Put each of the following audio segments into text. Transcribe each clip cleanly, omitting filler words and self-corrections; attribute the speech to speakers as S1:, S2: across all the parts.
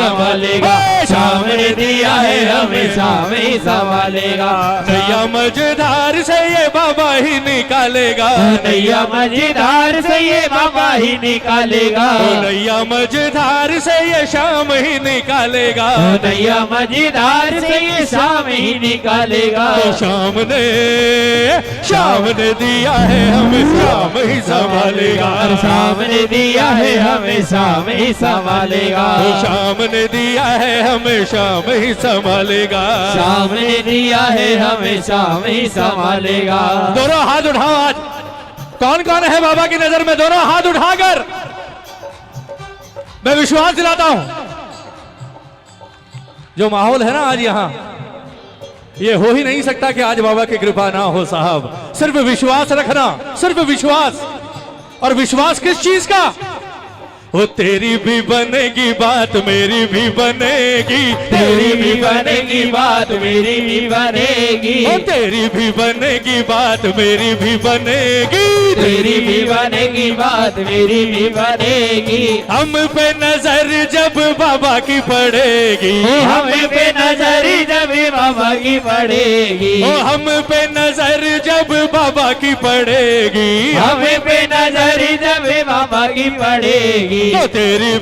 S1: संभालेगा, शाम ने दिया है हमें शाम ही संभालेगा।
S2: नैया मझधार से ये बाबा ही निकालेगा,
S1: नैया मझधार से ये बाबा ही निकालेगा,
S2: नैया मझधार से ये शाम ही निकालेगा,
S1: नैया मझधार से ये शाम ही निकालेगा।
S2: तो शाम ने दिया है हमें शाम ही संभालेगा,
S1: शाम ने दिया है हमें शाम ही संभालेगा,
S2: तो शाम ने दिया है हमें शाम ही संभालेगा,
S1: शाम ने दिया है हमें शाम ही संभालेगा।
S2: दोनों हाथ उठाओ आज, कौन कौन है बाबा की नजर में? दोनों हाथ उठाकर मैं विश्वास दिलाता हूं, जो माहौल है ना आज यहां, ये हो ही नहीं सकता कि आज बाबा की कृपा ना हो साहब। सिर्फ विश्वास रखना, सिर्फ विश्वास। और विश्वास किस चीज का? वो तेरी भी बनेगी बात मेरी भी बनेगी,
S1: तेरी भी बनेगी बात मेरी भी बनेगी,
S2: वो तेरी भी बनेगी बात मेरी भी बनेगी,
S1: तेरी भी बनेगी बात मेरी भी बनेगी।
S2: हम पे नजर जब बाबा की पड़ेगी,
S1: हम पे नजर जब बाबा की पड़ेगी,
S2: ओ हम पे नजर जब बाबा की पड़ेगी,
S1: हम पे नजर जब बाबा की पड़ेगी,
S2: तो तेरी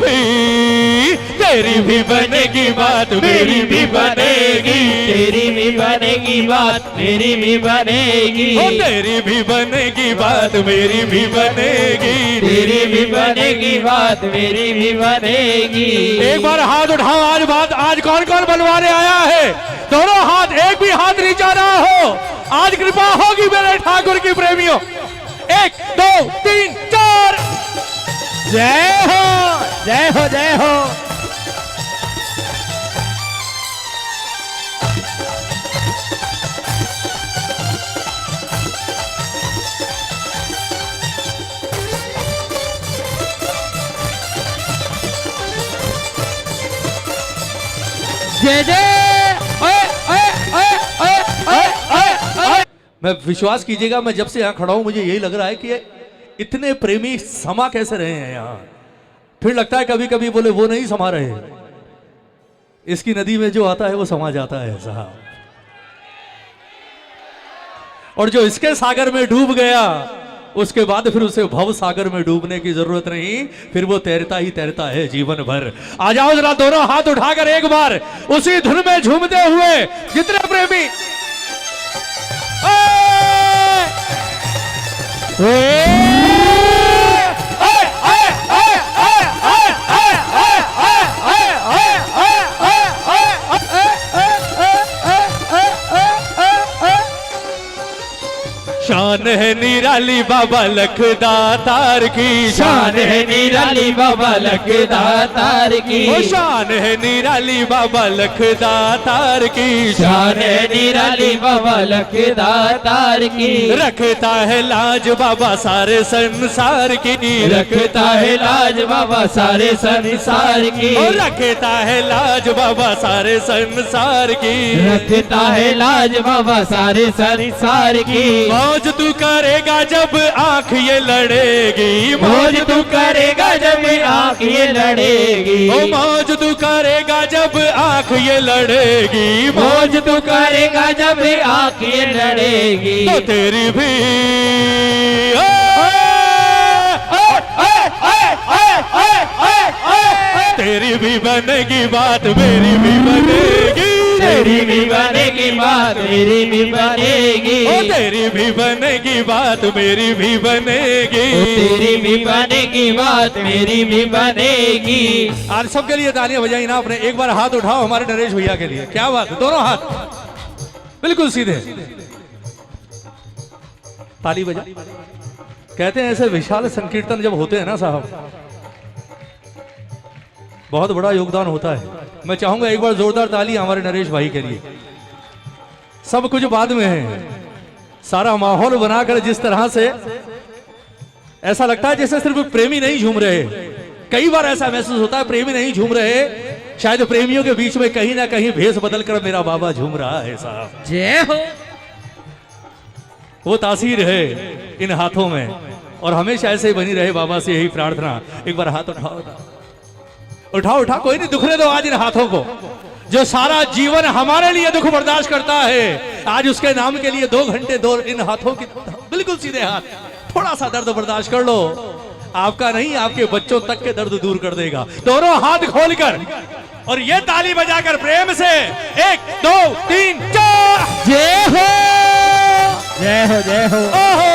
S2: भी बनेगी बात मेरी भी बनेगी,
S1: तेरी भी बनेगी बात मेरी भी बनेगी,
S2: ओ तेरी भी बनेगी बात मेरी भी बनेगी,
S1: तेरी भी बनेगी बात मेरी भी बनेगी।
S2: एक बार हाथ उठाओ आज कौन कौन बनवाने आया है? दोनों हाथ, एक भी हाथ नीचा ना हो। आज कृपा होगी मेरे ठाकुर की प्रेमियों। 1 2 3 4। जय हो जय हो जय हो। जय जय। मैं विश्वास कीजिएगा, मैं जब से यहाँ खड़ा हूं मुझे यही लग रहा है कि इतने प्रेमी समा कैसे रहे हैं यहाँ। फिर लगता है कभी कभी बोले वो नहीं समा रहे, इसकी नदी में जो आता है वो समा जाता है साहब। और जो इसके सागर में डूब गया उसके बाद फिर उसे भव सागर में डूबने की जरूरत नहीं, फिर वो तैरता ही तैरता है जीवन भर। आ जाओ जरा दोनों हाथ उठाकर एक बार उसी धुन में झूमते हुए जितने प्रेमी शान है निराली बाबा लखदातार की,
S1: शान है निराली बाबा लखदातार की,
S2: शान है निराली बाबा लखदातार की,
S1: शान है निराली बाबा लखदातार की।
S2: रखता है लाज बाबा सारे संसार की,
S1: रखता है लाज बाबा सारे संसार की,
S2: रखता है लाज बाबा सारे संसार की,
S1: रखता है लाज बाबा सारे संसार की।
S2: मौज तू करेगा जब आंख ये लड़ेगी,
S1: मौज तू करेगा जब आंख ये लड़ेगी,
S2: ओ मौज तू करेगा जब आंख ये लड़ेगी,
S1: मौज तू करेगा जब आंख ये लड़ेगी।
S2: तो तेरी भी तेरी भी बनेगी बात मेरी भी बनेगी,
S1: तेरी भी बनेगी बात मेरी भी बनेगी,
S2: ओ तेरी भी बनेगी बात मेरी भी बनेगी,
S1: तेरी भी बनेगी बात मेरी भी बनेगी।
S2: आज सबके लिए तालियां बजाई ना अपने। एक बार हाथ उठाओ हमारे नरेश भैया के लिए। क्या बात है, दोनों हाथ बिल्कुल सीधे, ताली बजा। कहते हैं ऐसे विशाल संकीर्तन जब होते हैं ना साहब, बहुत बड़ा योगदान होता है। मैं चाहूंगा एक बार जोरदार ताली हमारे नरेश भाई के लिए। सब कुछ बाद में है, सारा माहौल बनाकर जिस तरह से ऐसा लगता है जैसे सिर्फ प्रेमी नहीं झूम रहे। कई बार ऐसा महसूस होता है प्रेमी नहीं झूम रहे, शायद प्रेमियों के बीच में कहीं ना कहीं भेष बदलकर मेरा बाबा झूम रहा है साहब।
S1: जय हो।
S2: वो तासीर है इन हाथों में और हमेशा ऐसे ही बनी रहे। बाबा से यही प्रार्थना। एक बार हाथ उठाओ। उठा उठा, कोई नहीं, दुखने दो आज इन हाथों को। जो सारा जीवन हमारे लिए दुख बर्दाश्त करता है, आज उसके नाम के लिए 2 घंटे दो इन हाथों की बिल्कुल सीधे हाथ, थोड़ा सा दर्द बर्दाश्त कर लो, आपका नहीं आपके बच्चों तक के दर्द दूर कर देगा। दोनों हाथ खोलकर और ये ताली बजाकर प्रेम से 1 2 3 4
S1: जय हो जय हो जय हो।
S2: ओहो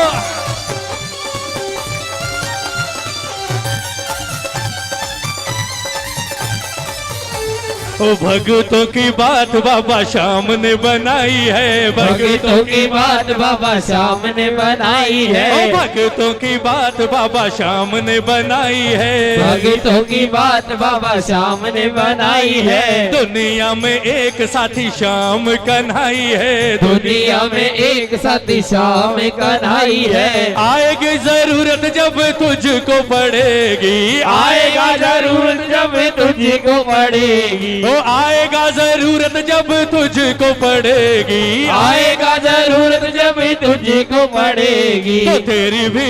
S2: ओ भगतों की बात बाबा श्याम ने बनाई है,
S1: भगतों की बात बाबा श्याम ने बनाई है,
S2: ओ भगतों की बात बाबा श्याम ने बनाई है,
S1: भगतों की बात बाबा श्याम ने बनाई है।
S2: दुनिया में एक साथी श्याम कन्हाई है,
S1: दुनिया में एक साथी श्याम कन्हाई है।
S2: आएगी जरूरत जब तुझको पड़ेगी,
S1: आएगा जरूरत जब तुझको पड़ेगी,
S2: ओ आएगा जरूरत जब तुझको पड़ेगी,
S1: आएगा जरूरत जब तुझको पड़ेगी।
S2: तो तेरी भी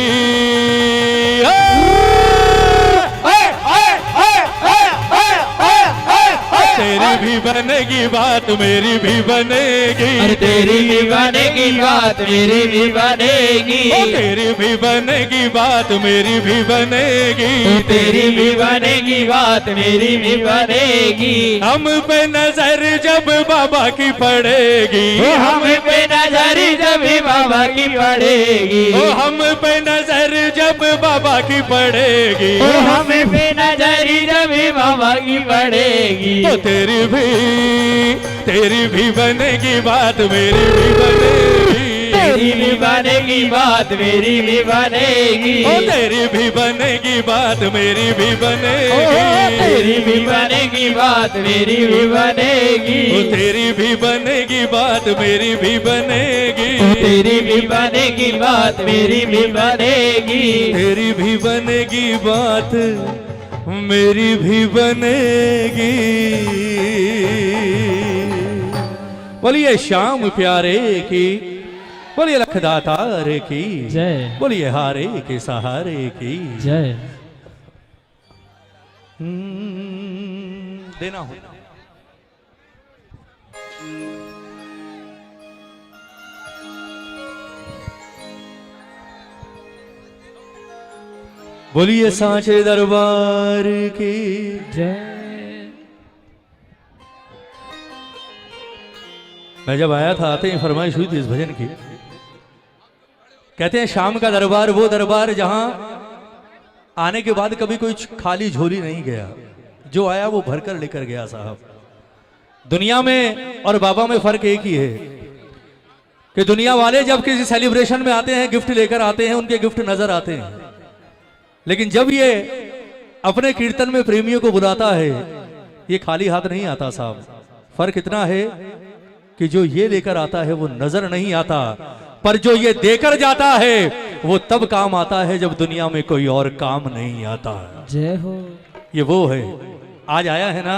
S2: तेरी भी बनेगी बात मेरी भी बनेगी,
S1: अरे तेरी भी बनेगी बात मेरी भी बनेगी,
S2: ओ तेरी भी बनेगी बात मेरी भी बनेगी,
S1: तेरी भी बनेगी बात मेरी भी बनेगी।
S2: हम पे नजर जब बाबा की पड़ेगी,
S1: हम पे नजर जब बाबा की पड़ेगी,
S2: ओ हम पे नजर जब बाबा की पड़ेगी,
S1: हम पे नजर जब बाबा की पड़ेगी।
S2: तो तेरी भी बनेगी बात मेरी भी बनेगी,
S1: तेरी भी बनेगी बात मेरी भी बनेगी,
S2: ओ तेरी भी बनेगी बात मेरी भी बनेगी,
S1: तेरी भी बनेगी बात मेरी भी बनेगी,
S2: ओ तेरी भी बनेगी बात मेरी भी बनेगी,
S1: तेरी भी बनेगी बात मेरी भी बनेगी,
S2: तेरी भी बनेगी बात मेरी भी बनेगी। बोलिए श्याम प्यारे की, बोलिए लखदातार की
S1: जय,
S2: बोलिए हारे के सहारे की
S1: जय।
S2: देना हो बोलिए सांचे दरबार की
S1: जय।
S2: मैं जब आया था आते ही फरमाइश हुई थी इस भजन की। कहते हैं शाम का दरबार वो दरबार जहां आने के बाद कभी कोई खाली झोली नहीं गया, जो आया वो भरकर लेकर गया साहब। दुनिया में और बाबा में फर्क एक ही है कि दुनिया वाले जब किसी सेलिब्रेशन में आते हैं गिफ्ट लेकर आते हैं, उनके गिफ्ट नजर आते हैं, लेकिन जब ये अपने कीर्तन में प्रेमियों को बुलाता है ये खाली हाथ नहीं आता साहब। फर्क इतना है कि जो ये लेकर आता है वो नजर नहीं आता, पर जो ये देकर जाता है वो तब काम आता है जब दुनिया में कोई और काम नहीं आता।
S1: जय हो।
S2: ये वो है, आज आया है ना,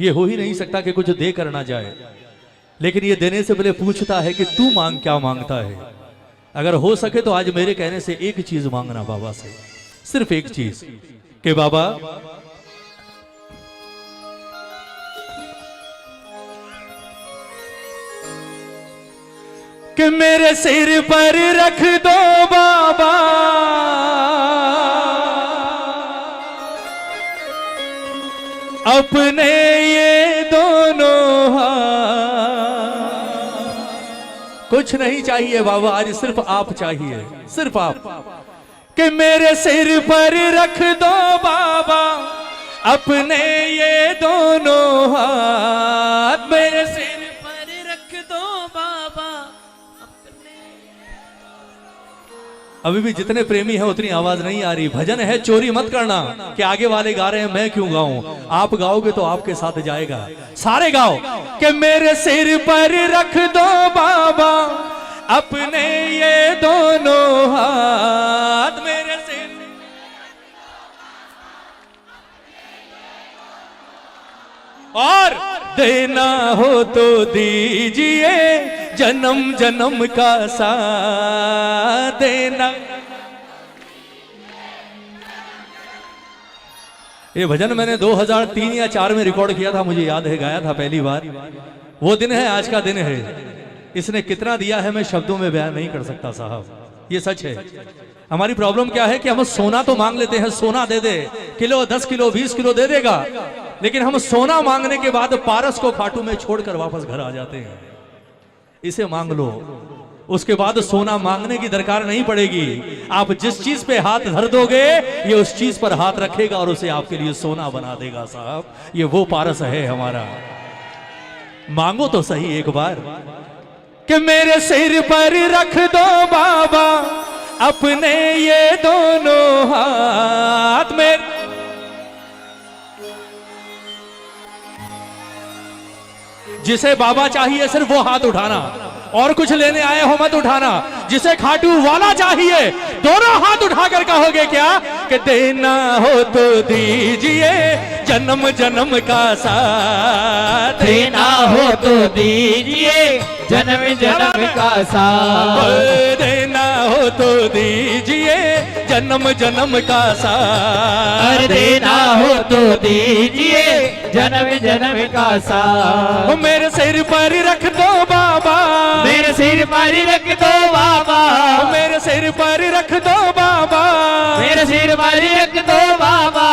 S2: ये हो ही नहीं सकता कि कुछ दे कर ना जाए, लेकिन ये देने से पहले पूछता है कि तू मांग क्या मांगता है। अगर हो सके तो आज मेरे कहने से एक चीज मांगना बाबा से, सिर्फ एक चीज कि बाबा कि मेरे सिर पर रख दो बाबा अपने ये दोनों हाथ। कुछ नहीं चाहिए बाबा, आज सिर्फ आप चाहिए, सिर्फ आप। कि मेरे सिर पर रख दो बाबा अपने ये दोनों हाथ, मेरे सिर पर रख दो बाबा अपने। अभी भी जितने प्रेमी हैं उतनी आवाज नहीं आ रही। भजन है, चोरी मत करना कि आगे वाले गा रहे हैं मैं क्यों गाऊं, आप गाओगे तो आपके साथ जाएगा। सारे गाओ कि मेरे सिर पर रख दो बाबा अपने ये दोनों हाथ, मेरे सिर। और देना हो तो दीजिए जन्म जन्म का साथ देना। ये भजन मैंने 2003 या 4 में रिकॉर्ड किया था, मुझे याद है, गाया था पहली बार। वो दिन है, आज का दिन है। इसने कितना दिया है मैं शब्दों में बयान नहीं कर सकता साहब, ये सच है। हमारी प्रॉब्लम क्या है कि हम सोना तो मांग लेते हैं, सोना दे दे, किलो 10 किलो 20 किलो दे देगा, लेकिन हम सोना मांगने के बाद पारस को खाटू में छोड़कर वापस घर आ जाते हैं। इसे मांग लो, उसके बाद सोना मांगने की दरकार नहीं पड़ेगी। आप जिस चीज पे हाथ धर दोगे ये उस चीज पर हाथ रखेगा और उसे आपके लिए सोना बना देगा साहब। ये वो पारस है हमारा। मांगो तो सही एक बार कि मेरे सिर पर रख दो बाबा अपने ये दोनों हाथ में। जिसे बाबा चाहिए सिर्फ वो हाथ उठाना, और कुछ लेने आए हो मत उठाना। जिसे खाटू वाला चाहिए दोनों हाथ उठाकर कहोगे क्या कि देना हो तो दीजिए जन्म जन्म का साथ,
S1: देना हो तो दीजिए जन्म जन्म का साथ,
S2: देना हो तो दीजिए जन्म जन्म का साथ,
S1: देना हो तो दीजिए जन्म जन्म का साथ।
S2: मेरे सिर पर रख दो बाबा,
S1: मेरे सिर पर रख दो बाबा,
S2: मेरे सिर पर रख दो बाबा,
S1: मेरे सिर पर रख दो बाबा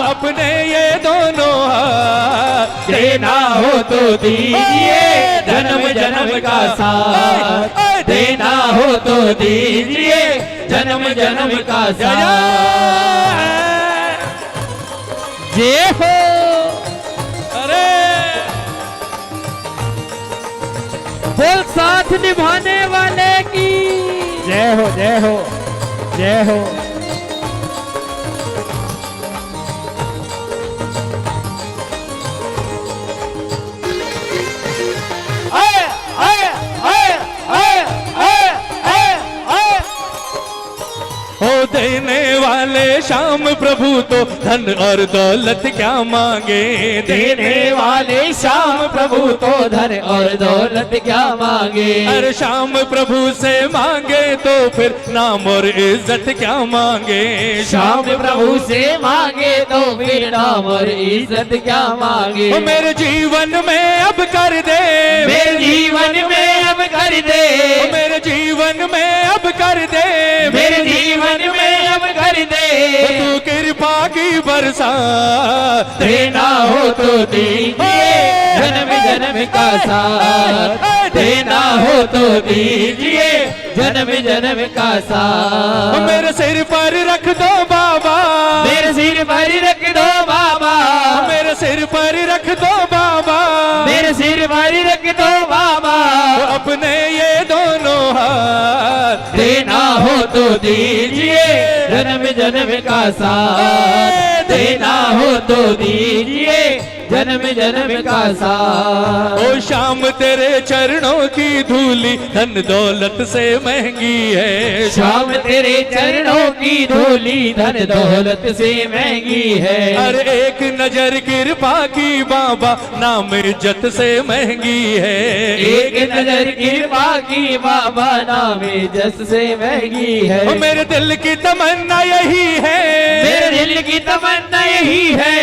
S2: अपने ये दोनों हाथ,
S1: देना हो तो दीजिए जन्म जन्म का साथ, देना हो तो दीजिए जन्म जन्म का साथ। जय हो।
S2: अरे
S1: बोल साथ निभाने वाले की जय हो, जय हो, जय हो।
S2: हो देने वाले श्याम प्रभु तो धन और दौलत क्या मांगे,
S1: देने वाले श्याम प्रभु तो धन और दौलत क्या मांगे।
S2: अरे श्याम प्रभु से मांगे तो फिर नाम और इज्जत क्या मांगे,
S1: श्याम प्रभु से मांगे तो फिर नाम और इज्जत क्या मांगे।
S2: मेरे जीवन में अब कर दे,
S1: मेरे जीवन में अब कर दे,
S2: मेरे जीवन में अब कर दे,
S1: मेरे जीवन में अब कर दे।
S2: तू कृपा की बरसात,
S1: देना हो तो दीजिए जन्म जन्म का साथ, देना हो तो दीजिए जन्म जन्म का साथ।
S2: मेरे सिर पर रख दो बाबा,
S1: मेरे सिर पर रख दो बाबा,
S2: मेरे सिर पर रख दो बाबा,
S1: मेरे सिर पर रख दो बाबा
S2: अपने ये दोनों हाथ,
S1: देना हो तो दीजिए जन्म जन्म का साथ, देना हो तो दीजिए जन्म जन्म का साथ।
S2: ओ श्याम तेरे चरणों की धूली धन दौलत से महंगी है,
S1: श्याम तेरे चरणों की धूली धन दौलत से महंगी है।
S2: अरे एक नजर कृपा की बाबा नाम इज्जत से महंगी है,
S1: एक नजर कृपा की बाबा नाम इज्जत से महंगी है।
S2: ओ मेरे दिल की तमन्ना यही है,
S1: मेरे दिल की तमन्ना यही है,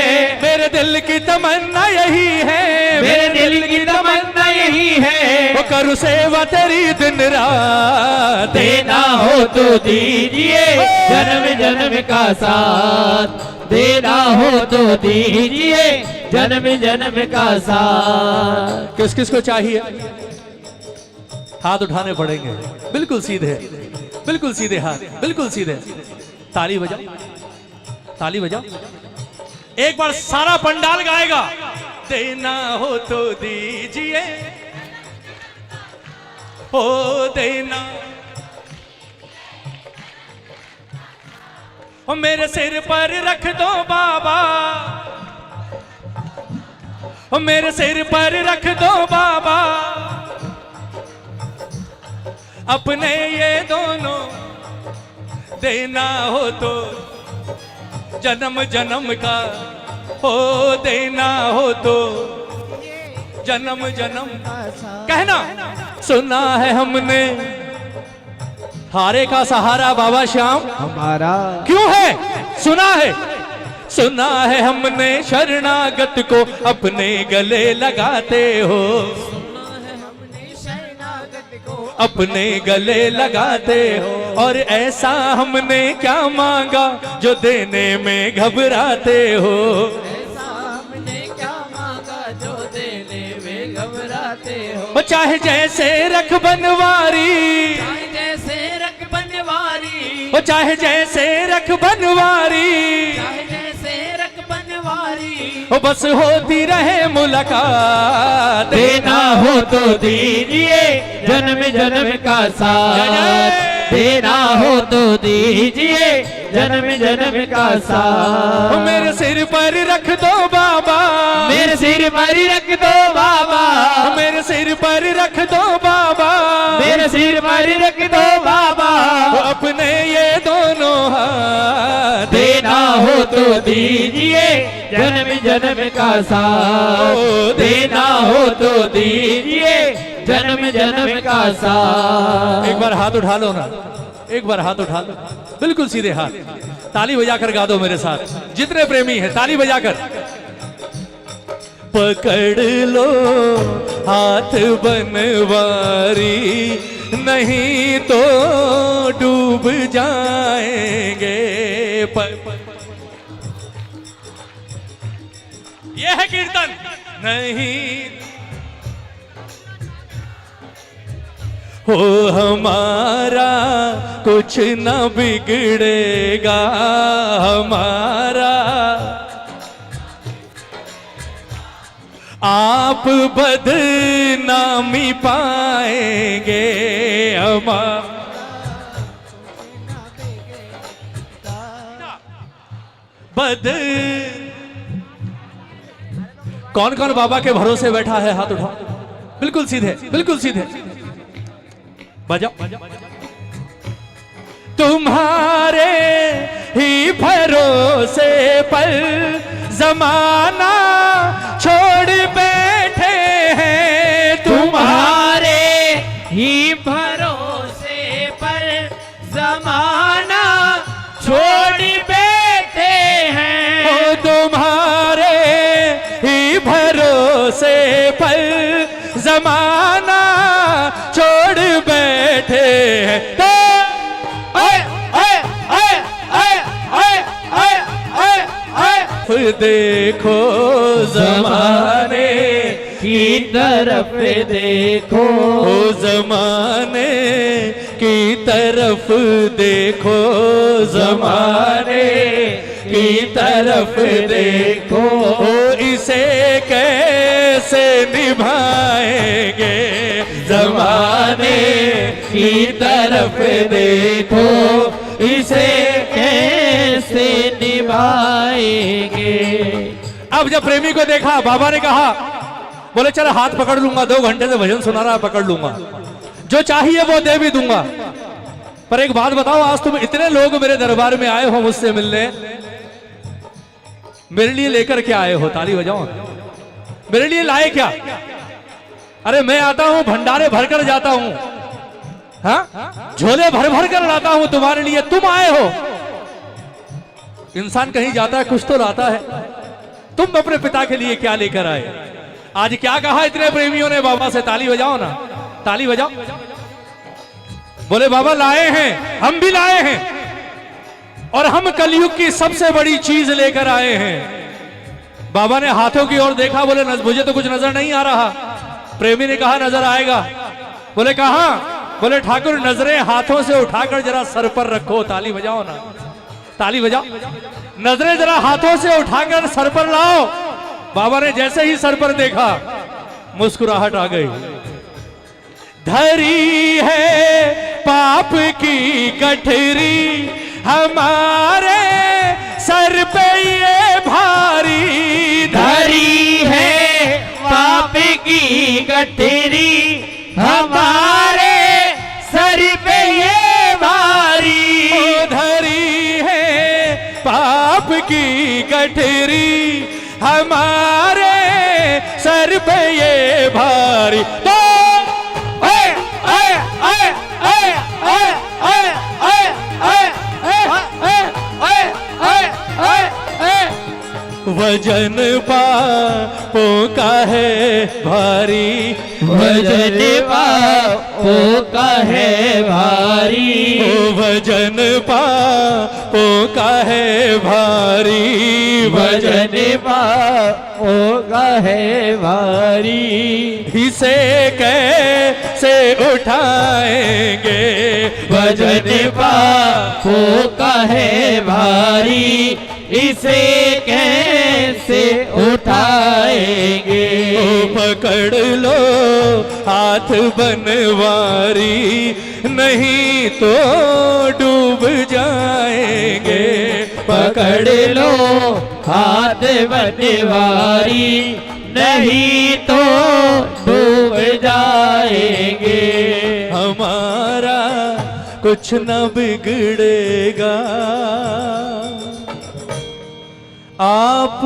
S2: मेरे दिल की तमन्ना यही है,
S1: मेरे दिल की तमन्ना यही है।
S2: वो करूँ सेवा तेरी दिन रात,
S1: देना हो तो दीजिए जन्म जन्म का साथ, देना हो तो दीजिए जन्म जन्म का साथ।
S2: किस किस को चाहिए हाथ उठाने पड़ेंगे, बिल्कुल सीधे, बिल्कुल सीधे हाथ, बिल्कुल सीधे। ताली बजाओ, ताली बजाओ। एक बार सारा पंडाल गाएगा, देना हो तो दीजिए, हो देना। ओ मेरे सिर पर रख दो बाबा, ओ मेरे सिर पर रख दो बाबा अपने ये दोनों, देना हो तो जन्म जन्म का, हो देना हो तो जन्म जन्म। कहना सुना है हमने हारे का सहारा बाबा श्याम
S1: हमारा,
S2: क्यों है, सुना है सुना है हमने शरणागत को अपने गले लगाते हो, अपने गले लगाते हो। और ऐसा हमने क्या मांगा जो देने में घबराते हो,
S1: ऐसा हमने क्या मांगा जो देने में घबराते हो।
S2: वो चाहे जैसे रख बनवारी,
S1: चाहे जैसे रख बनवारी,
S2: वो चाहे जैसे रख बनवारी,
S1: चाहे जैसे रख बनवारी,
S2: वो बस होती रहे मुलाकात।
S1: देना हो तो दीजिए जन्म जन्म का साथ, देना हो तो दीजिए जन्म जन्म का साथ।
S2: मेरे सिर पर रख दो बाबा,
S1: मेरे सिर पर रख दो बाबा,
S2: मेरे सिर पर रख दो बाबा,
S1: मेरे सिर पर रख दो बाबा,
S2: अपने ये दोनों हाथ।
S1: देना हो तो दीजिए जन्म जन्म का साथ, देना हो तो दीजिए जन्म जन्म का साथ।
S2: एक बार हाथ उठा लो ना, एक बार हाथ उठा लो, बिल्कुल सीधे हाथ, ताली बजाकर गा दो मेरे साथ, जितने प्रेमी हैं ताली बजाकर। पकड़ लो हाथ बनवारी, नहीं तो डूब जाएंगे। यह है कीर्तन। नहीं हो हमारा कुछ न बिगड़ेगा, हमारा आप बदनामी पाएंगे। कौन कौन बाबा के भरोसे बैठा है, हाथ उठाओ, बिल्कुल सीधे, बिल्कुल सीधे बजाओ। तुम्हारे ही भरोसे पर जमाना छोड़ बैठे हैं,
S1: तुम्हारे ही भरोसे पर जमाना छोड़ बैठे हैं।
S2: ओ तुम्हारे ही भरोसे पर जमाना छोड़ बैठे हैं। तो देखो जमाने
S1: की तरफ देखो,
S2: जमाने की तरफ देखो, जमाने की तरफ देखो। इसे कैसे निभाएंगे, जमाने की तरफ देखो, इसे कैसे निभाएंगे। अब जब प्रेमी को देखा, बाबा ने कहा, बोले चल हाथ पकड़ लूंगा, 2 घंटे से भजन सुना रहा, पकड़ लूंगा, जो चाहिए वो दे भी दूंगा। पर एक बात बताओ, आज तुम इतने लोग मेरे दरबार में आए हो मुझसे मिलने, मेरे लिए लेकर क्या आए हो? ताली बजाओ। मेरे लिए लाए क्या? अरे मैं आता हूं भंडारे भरकर जाता हूं, हाँ झोले भर भर कर लाता हूं तुम्हारे लिए, तुम आए हो। इंसान कहीं जाता है कुछ तो लाता है, तुम अपने पिता के लिए क्या लेकर आए? आज क्या कहा इतने प्रेमियों ने बाबा से? ताली बजाओ ना, ताली बजाओ। बोले बाबा लाए हैं, हम भी लाए हैं, और हम कलयुग की सबसे बड़ी चीज लेकर आए हैं। बाबा ने हाथों की ओर देखा, बोले मुझे तो कुछ नजर नहीं आ रहा। प्रेमी ने कहा नजर आएगा। बोले कहां? बोले ठाकुर नजरें हाथों से उठाकर जरा सर पर रखो। ताली बजाओ ना, ताली बजाओ। नजरें जरा हाथों से उठाकर सर पर लाओ। बाबा ने जैसे ही सर पर देखा, मुस्कुराहट आ गई। धरी है पाप की गठरी हमारे सर पे ये भारी,
S1: धरी है पाप की गठरी हमारे सर पे ये भारी,
S2: धरी है पाप की गठरी हमारे सर पे ये भारी। तो वजन पापों का है भारी,
S1: वजन पापों का है भारी,
S2: वजन पापों का है भारी,
S1: वजन पापों का है भारी,
S2: इसे कैसे उठाएंगे,
S1: वजन पापों का है भारी, इसे कैसे उठाएंगे।
S2: पकड़ लो हाथ बनवारी, नहीं तो डूब जाएंगे,
S1: पकड़ लो हाथ बनवारी, नहीं तो डूब जाएंगे।
S2: हमारा कुछ न बिगड़ेगा, आप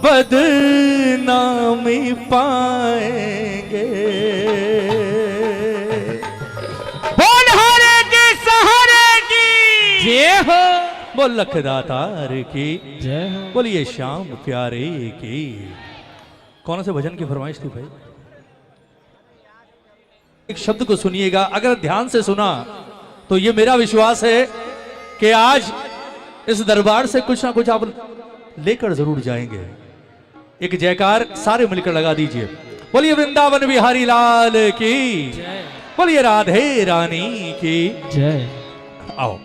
S2: बदनामी पाएंगे।
S1: बोल हरे के सहारे की जय हो,
S2: बोल लखदातार की
S1: जय हो,
S2: बोलिए श्याम प्यारे की। कौन से भजन की फरमाइश थी भाई? एक शब्द को सुनिएगा, अगर ध्यान से सुना तो ये मेरा विश्वास है कि आज इस दरबार से कुछ ना कुछ आप लेकर जरूर जाएंगे। एक जयकार सारे मिलकर लगा दीजिए। बोलिए वृंदावन बिहारी लाल की, बोलिए राधे रानी की
S1: जय।
S2: आओ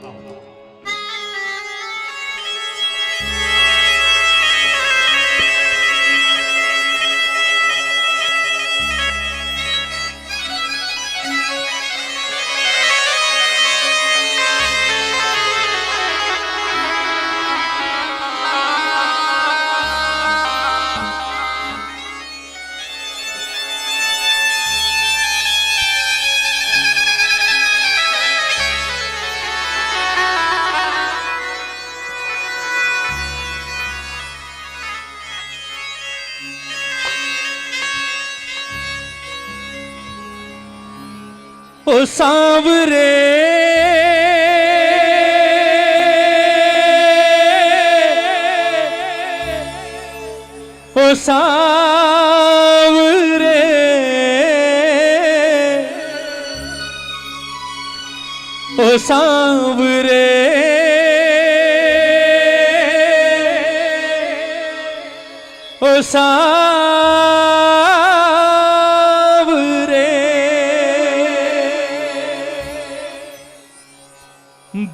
S2: ओ सांवरे ओ सांवरे ओ सांवरे ओ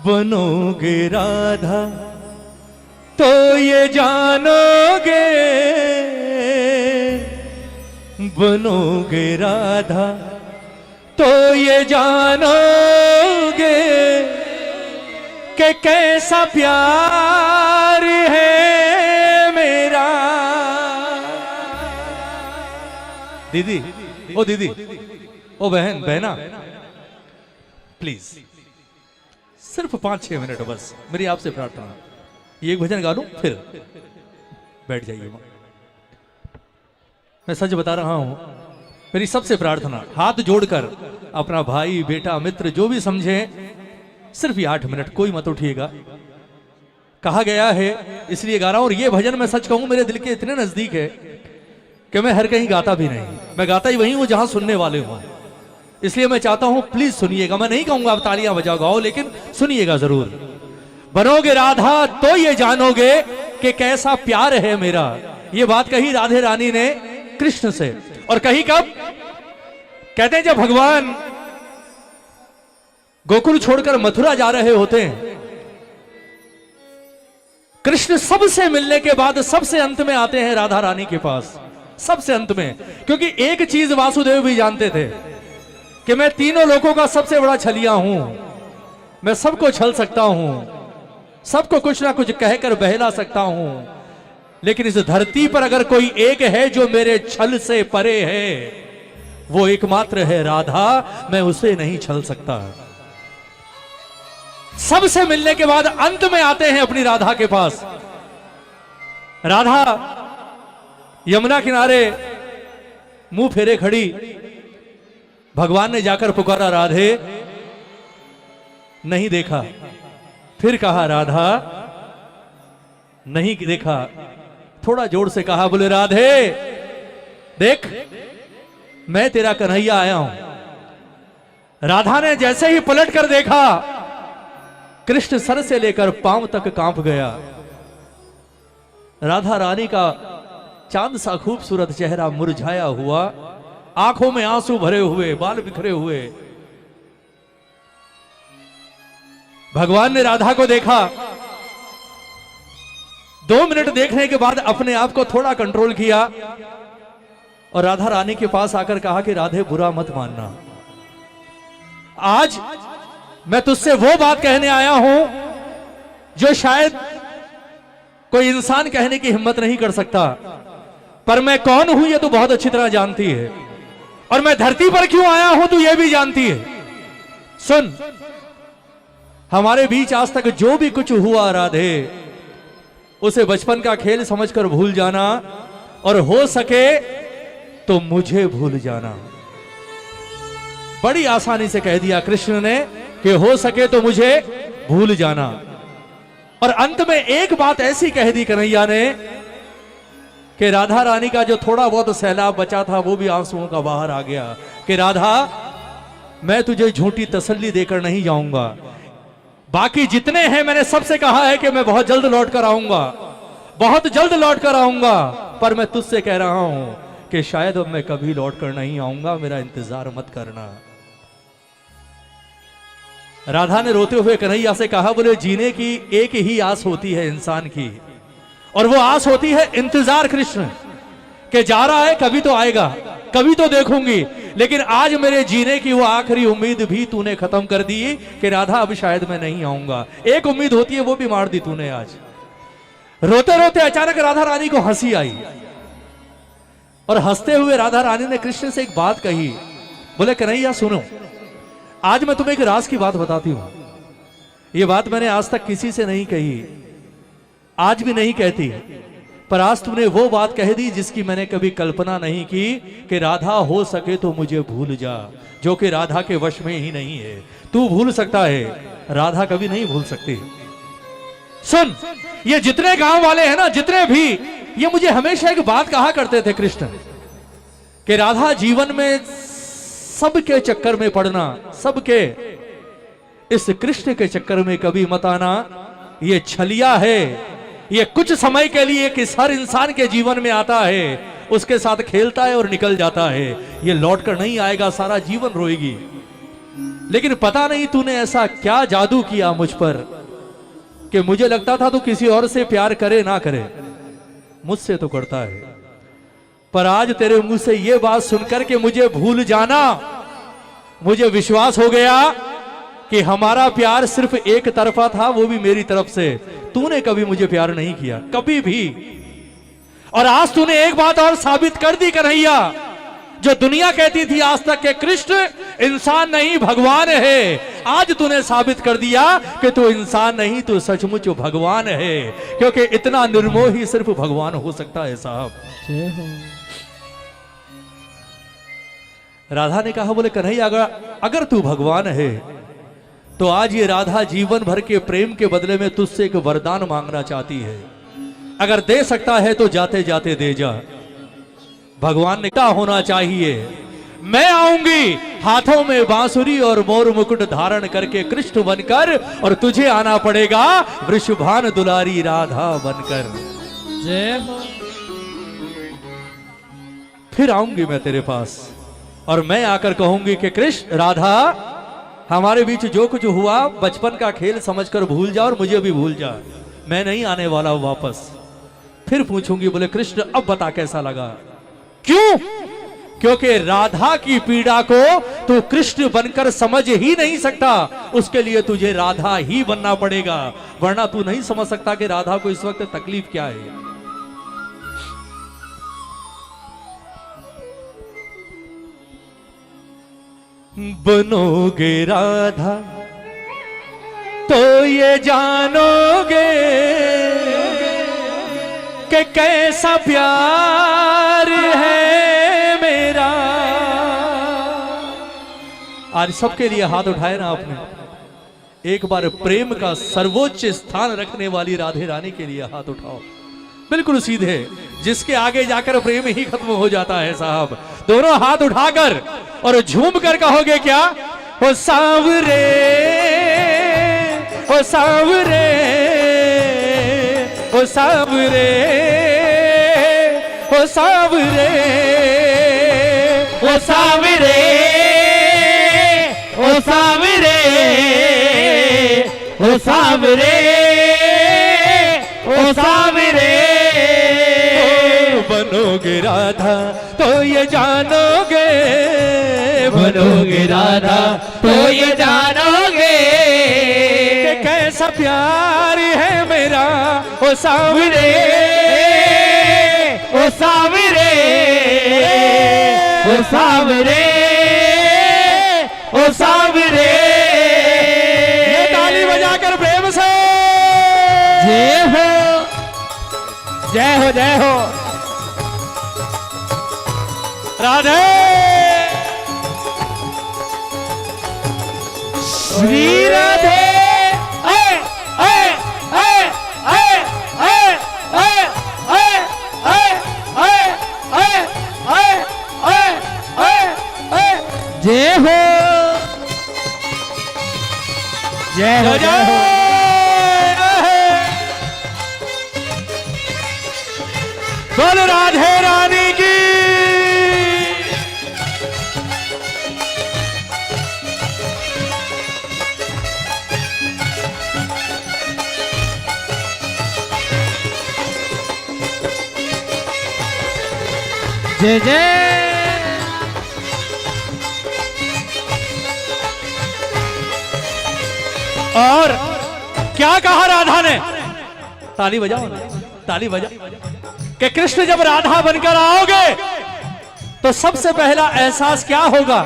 S2: बनोगे राधा तो ये जानोगे, बनोगे राधा तो ये जानोगे कि कैसा प्यार है मेरा। दीदी, ओ दीदी, ओ बहन, बहना, प्लीज सिर्फ 5-6 मिनट बस, मेरी आपसे प्रार्थना। ये एक भजन गा लूं फिर बैठ जाइए। मैं सच बता रहा हूं, मेरी सबसे प्रार्थना, हाथ जोड़कर अपना भाई बेटा मित्र जो भी समझे, सिर्फ ये 8 मिनट, कोई मत उठिएगा। कहा गया है इसलिए गा रहा हूं। और ये भजन मैं सच कहूं मेरे दिल के इतने नजदीक है कि मैं हर कहीं गाता भी नहीं, मैं गाता ही वहीं हूं जहां सुनने वाले हों। इसलिए मैं चाहता हूं प्लीज सुनिएगा। मैं नहीं कहूंगा आप तालियां बजाओ गाओ, लेकिन सुनिएगा जरूर। बनोगे राधा तो ये जानोगे कि कैसा प्यार है मेरा। ये बात कही राधे रानी ने कृष्ण से, और कही कब? कहते हैं जब भगवान गोकुल छोड़कर मथुरा जा रहे होते हैं, कृष्ण सबसे मिलने के बाद सबसे अंत में आते हैं राधा रानी के पास, सबसे अंत में। क्योंकि एक चीज वासुदेव भी जानते थे कि मैं तीनों लोगों का सबसे बड़ा छलिया हूं, मैं सबको छल सकता हूं, सबको कुछ ना कुछ कहकर बहला सकता हूं, लेकिन इस धरती पर अगर कोई एक है जो मेरे छल से परे है, वो एकमात्र है राधा, मैं उसे नहीं छल सकता। सबसे मिलने के बाद अंत में आते हैं अपनी राधा के पास। राधा यमुना किनारे मुंह फेरे खड़ी, भगवान ने जाकर पुकारा राधे, नहीं देखा। फिर कहा राधा, नहीं देखा। थोड़ा जोर से कहा, बोले राधे देख मैं तेरा कन्हैया आया हूं। राधा ने जैसे ही पलट कर देखा, कृष्ण सर से लेकर पांव तक कांप गया। राधा रानी का चांद सा खूबसूरत चेहरा मुरझाया हुआ, आंखों में आंसू भरे हुए, बाल बिखरे हुए। भगवान ने राधा को देखा। 2 मिनट देखने के बाद अपने आप को थोड़ा कंट्रोल किया और राधा रानी के पास आकर कहा कि राधे बुरा मत मानना, आज मैं तुझसे वो बात कहने आया हूं जो शायद कोई इंसान कहने की हिम्मत नहीं कर सकता, पर मैं कौन हूं ये तू बहुत अच्छी तरह जानती है, और मैं धरती पर क्यों आया हूं तू ये भी जानती है। सुन, हमारे बीच आज तक जो भी कुछ हुआ राधे, उसे बचपन का खेल समझकर भूल जाना, और हो सके तो मुझे भूल जाना। बड़ी आसानी से कह दिया कृष्ण ने कि हो सके तो मुझे भूल जाना। और अंत में एक बात ऐसी कह दी कन्हैया ने कि राधा रानी का जो थोड़ा बहुत सैलाब बचा था वो भी आंसुओं का बाहर आ गया कि राधा मैं तुझे झूठी तसल्ली देकर नहीं जाऊंगा, बाकी जितने हैं मैंने सबसे कहा है कि मैं बहुत जल्द लौट कर आऊंगा, बहुत जल्द लौट कर आऊंगा, पर मैं तुझसे कह रहा हूं कि शायद अब मैं कभी लौट कर नहीं आऊंगा, मेरा इंतजार मत करना। राधा ने रोते हुए कन्हैया से कहा, बोले जीने की एक ही आस होती है इंसान की, और वो आस होती है इंतजार कृष्ण के जा रहा है, कभी तो आएगा, कभी तो देखूंगी, लेकिन आज मेरे जीने की वो आखिरी उम्मीद भी तूने खत्म कर दी कि राधा अब शायद मैं नहीं आऊंगा। एक उम्मीद होती है वो भी मार दी तूने आज। रोते रोते अचानक राधा रानी को हंसी आई, और हंसते हुए राधा रानी ने कृष्ण से एक बात कही, बोले कन्हैया सुनो, आज मैं तुम्हें एक राज की बात बताती हूं। यह बात मैंने आज तक किसी से नहीं कही, आज भी नहीं कहती, पर आज तुमने वो बात कह दी जिसकी मैंने कभी कल्पना नहीं की कि राधा हो सके तो मुझे भूल जा, जो कि राधा के वश में ही नहीं है। तू भूल सकता है, राधा कभी नहीं भूल सकती। सुन, ये जितने गांव वाले हैं ना, जितने भी, ये मुझे हमेशा एक बात कहा करते थे कृष्ण कि राधा जीवन में सबके चक्कर में पड़ना, सबके, इस कृष्ण के चक्कर में कभी मत आना। ये छलिया है, ये कुछ समय के लिए किस हर इंसान के जीवन में आता है, उसके साथ खेलता है और निकल जाता है, ये लौट कर नहीं आएगा, सारा जीवन रोएगी। लेकिन पता नहीं तूने ऐसा क्या जादू किया मुझ पर कि मुझे लगता था तू किसी और से प्यार करे ना करे, मुझसे तो करता है, पर आज तेरे मुंह से यह बात सुनकर के मुझे भूल जाना, मुझे विश्वास हो गया कि हमारा प्यार सिर्फ एक तरफा था, वो भी मेरी तरफ से। तूने कभी मुझे प्यार नहीं किया, कभी भी। और आज तूने एक बात और साबित कर दी कन्हैया, जो दुनिया कहती थी आज तक के कृष्ण इंसान नहीं भगवान है, आज तूने साबित कर दिया कि तू इंसान नहीं, तू सचमुच भगवान है, क्योंकि इतना निर्मोही सिर्फ भगवान हो सकता है साहब। राधा ने कहा, बोले कन्हैया अगर तू भगवान है तो आज ये राधा जीवन भर के प्रेम के बदले में तुझसे एक वरदान मांगना चाहती है, अगर दे सकता है तो जाते जाते दे जा। भगवान ने कहा होना चाहिए, मैं आऊंगी हाथों में बांसुरी और मोर मुकुट धारण करके कृष्ण बनकर, और तुझे आना पड़ेगा वृषभान दुलारी राधा बनकर।
S1: जय हो।
S2: फिर आऊंगी मैं तेरे पास, और मैं आकर कहूंगी कि कृष्ण राधा हमारे बीच जो कुछ हुआ बचपन का खेल समझकर भूल जा, और मुझे भी भूल जा, मैं नहीं आने वाला वापस। फिर पूछूंगी, बोले कृष्ण अब बता कैसा लगा। क्यों? क्योंकि राधा की पीड़ा को तू कृष्ण बनकर समझ ही नहीं सकता, उसके लिए तुझे राधा ही बनना पड़ेगा, वरना तू नहीं समझ सकता कि राधा को इस वक्त तकलीफ क्या है। बनोगे राधा तो ये जानोगे कि कैसा प्यार है मेरा। आज सबके लिए हाथ उठाए ना आपने, एक बार प्रेम का सर्वोच्च स्थान रखने वाली राधे रानी के लिए हाथ उठाओ। बिल्कुल सीधे, जिसके आगे जाकर प्रेम ही खत्म हो जाता है साहब। दोनों हाथ उठाकर और झूम कर कहोगे क्या? ओ सांवरे, ओ सांवरे, ओ सांवरे, ओ सांवरे,
S1: ओ सांवरे, ओ सांवरे, ओ सांवरे, ओ सांवरे।
S2: बनोगे राधा तो ये जानोगे,
S1: बनोगे राधा तो ये जानोगे
S2: कि कैसा प्यार है मेरा ओ सांवरे,
S1: ओ सांवरे, ओ सांवरे, ओ सांवरे।
S2: ये ताली बजाकर प्रेम से
S1: जय हो, जय हो, जय हो।
S2: राधे
S1: श्री राधे। ऐ, ऐ, ऐ, ऐ, ऐ, ऐ, ऐ, ऐ, ऐ, ऐ, ऐ, ऐ, ऐ। जय हो, जय हो, जय हो।
S2: बोल राधे रानी की।
S1: जय जय।
S2: और क्या कहा राधा ने? ताली बजाओ ना, ताली बजाओ। कि कृष्ण जब राधा बनकर आओगे तो सबसे पहला एहसास क्या होगा?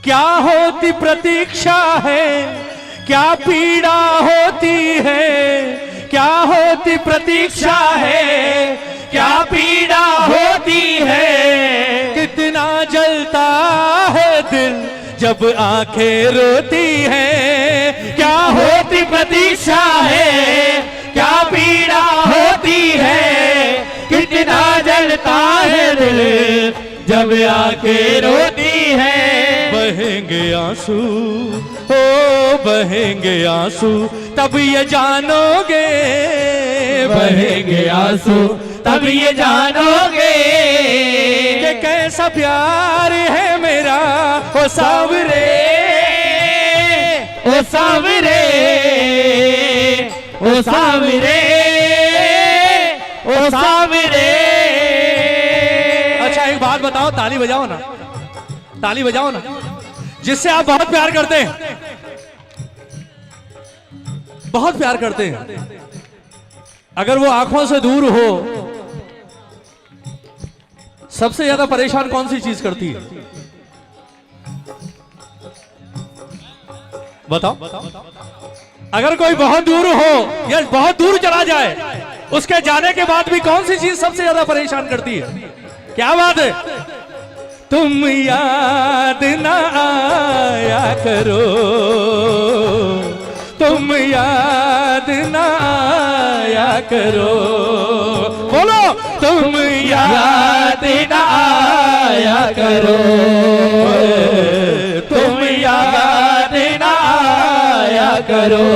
S2: क्या होती प्रतीक्षा है, क्या पीड़ा होती है, क्या होती प्रतीक्षा है, क्या पीड़ा होती है, कितना जलता है दिल जब आंखें रोती हैं, क्या होती प्रतीक्षा है, क्या पीड़ा होती है, कितना जलता है दिल जब आंखें रोती है। बहेंगे आंसू, ओ बहेंगे आंसू, तब ये जानोगे,
S1: बहेंगे आंसू तब ये जानोगे
S2: कि कैसा प्यार है मेरा ओ सांवरे,
S1: ओ सांवरे, ओ सांवरे, ओ सांवरे।
S2: अच्छा एक बात बताओ, ताली बजाओ ना, ताली बजाओ ना। जिससे आप बहुत प्यार करते हैं, बहुत प्यार करते हैं, अगर वो आंखों से दूर हो, सबसे ज्यादा परेशान कौन सी चीज करती है? बताओ। अगर कोई बहुत दूर हो या बहुत दूर चला जाए, उसके जाने के बाद भी कौन सी चीज सबसे ज्यादा परेशान करती है? क्या बात है? तुम याद ना आया करो, तुम याद ना आया करो, बोलो तुम
S1: याद ना आया करो, तुम याद ना आया करो।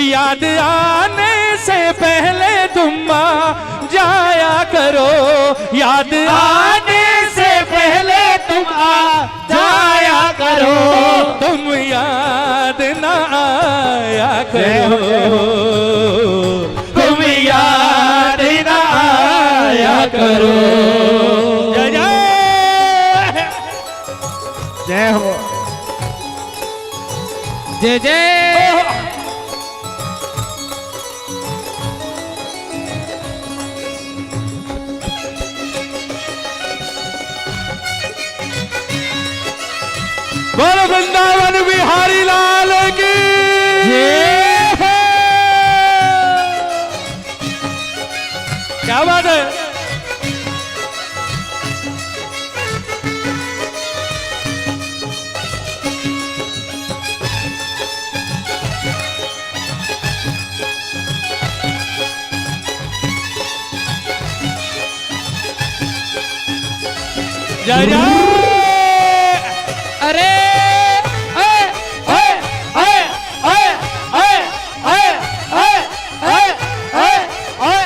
S2: याद आने से पहले तुम आ जाया करो, याद
S1: आने से पहले तुम आ जाया करो,
S2: तुम याद ना आया करो,
S1: तुम याद ना आया करो।
S2: जय जय,
S1: जय हो, जय जय।
S2: बोलो वृंदावन बिहारी लाल की
S1: जय हो।
S2: क्या बात है? जय जय।
S1: अरे ओए ओए ओए ओए ओए ओए ओए ओए ओए,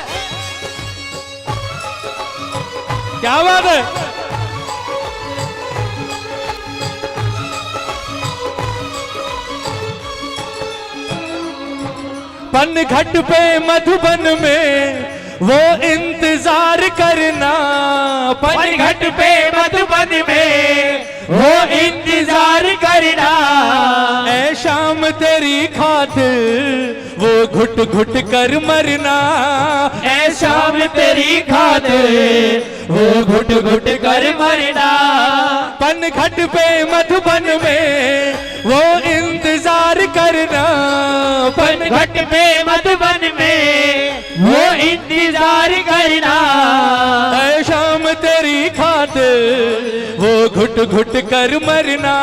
S2: क्या बात है। पन घट पे मधुबन में वो इंतजार करना,
S1: पन घट पे मधुबन में वो इंतजार करना,
S2: ऐ शाम तेरी खातिर वो घुट घुट कर मरना,
S1: ऐ शाम तेरी खातिर वो घुट घुट कर मरना।
S2: पन घट पे मधुबन में वो इंतजार करना,
S1: पन घट पे मधुबन में वो इंतजार करना,
S2: ऐ शाम तेरी खातिर वो घुट घुट कर मरना,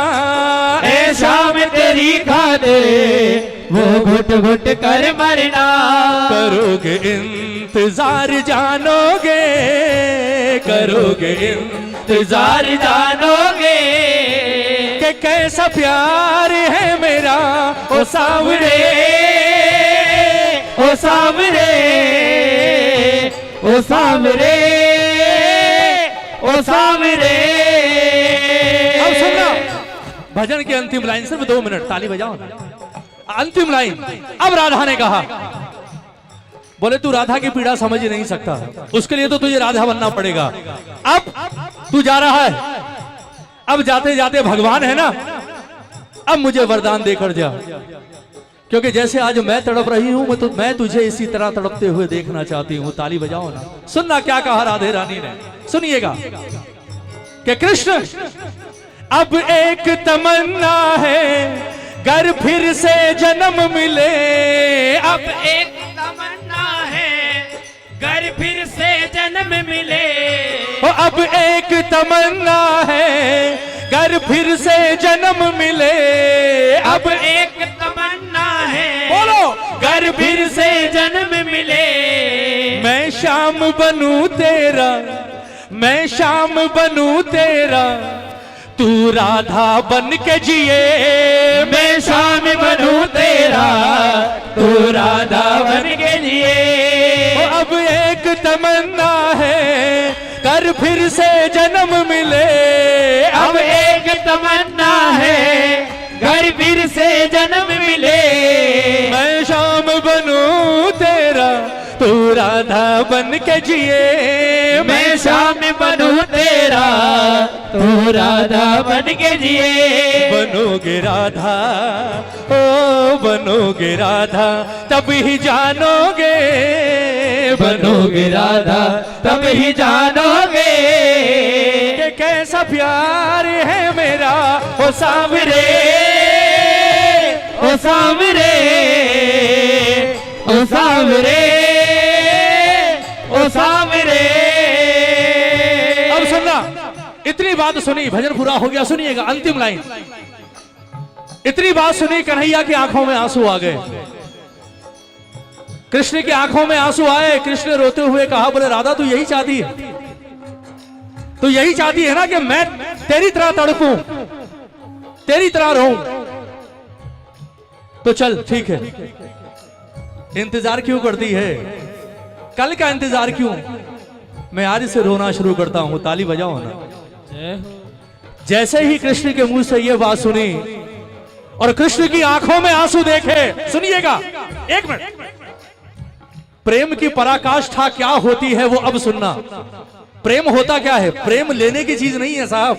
S1: ऐ शाम तेरी खातिर वो घुट घुट कर मरना।
S2: करोगे इंतजार जानोगे, करोगे इंतजार
S1: जानोगे
S2: कि कैसा प्यार है मेरा ओ सावरे,
S1: ओ सावरे, ओ सावरे, ओ सावरे।
S2: अब सुनना भजन की अंतिम लाइन, सिर्फ 2 मिनट ताली बजाओ ना। अंतिम लाइन, अब राधा ने कहा, बोले तू राधा की पीड़ा समझ ही नहीं सकता, उसके लिए तो तुझे राधा बनना पड़ेगा। अब तू जा रहा है, अब जाते जाते भगवान है ना, अब मुझे वरदान देकर जा, क्योंकि जैसे आज मैं तड़प रही हूं मैं तुझे इसी तरह तड़पते हुए देखना चाहती हूं। ताली बजाओ ना। सुनना क्या कहा राधे रानी ने, सुनिएगा कि कृष्ण अब एक तमन्ना है, घर फिर से जन्म मिले,
S1: अब एक तमन्ना है, घर फिर से जन्म मिले,
S2: अब एक तमन्ना है, घर फिर से जन्म मिले,
S1: अब एक तमन्ना है,
S2: बोलो
S1: घर फिर से जन्म मिले।
S2: मैं शाम बनूं तेरा, मैं शाम बनूं तेरा, तू राधा बन के जिए,
S1: मैं शाम बनूं तेरा, तू राधा बन के जिए।
S2: अब एक तमन्ना है, कर फिर से जन्म मिले,
S1: अब एक तमन्ना है, घर फिर से जन्म मिले।
S2: मैं शाम बनूं तेरा, तू राधा बन के जिए,
S1: मैं शाम बनूं तेरा, तू राधा बन के जिए।
S2: बनोगे राधा, ओ बनोगे राधा, तब ही जानोगे,
S1: बनोगे राधा तब ही जानोगे
S2: कि कैसा प्यार है मेरा ओ सावरे,
S1: ओ सावरे, ओ सावरे, ओ सावरे।
S2: अब सुनना, इतनी बात सुनी, भजन पूरा हो गया, सुनिएगा अंतिम लाइन। इतनी बात सुनी, कन्हैया की आंखों में आंसू आ गए, कृष्ण की आंखों में आंसू आए। कृष्ण रोते हुए कहा, बोले राधा तू यही चाहती है, तू यही चाहती है ना कि मैं तेरी तरह तड़पूं, तेरी तरह रहूं, तो चल ठीक है, इंतजार क्यों करती है, कल का इंतजार क्यों, मैं आज से रोना शुरू करता हूं। ताली बजाओ ना। जैसे ही कृष्ण के मुंह से यह बात सुनी और कृष्ण की आंखों में आंसू देखे, सुनिएगा 1 मिनट, प्रेम की पराकाष्ठा क्या होती है वो अब सुनना। प्रेम होता क्या है, प्रेम लेने की चीज नहीं है साहब,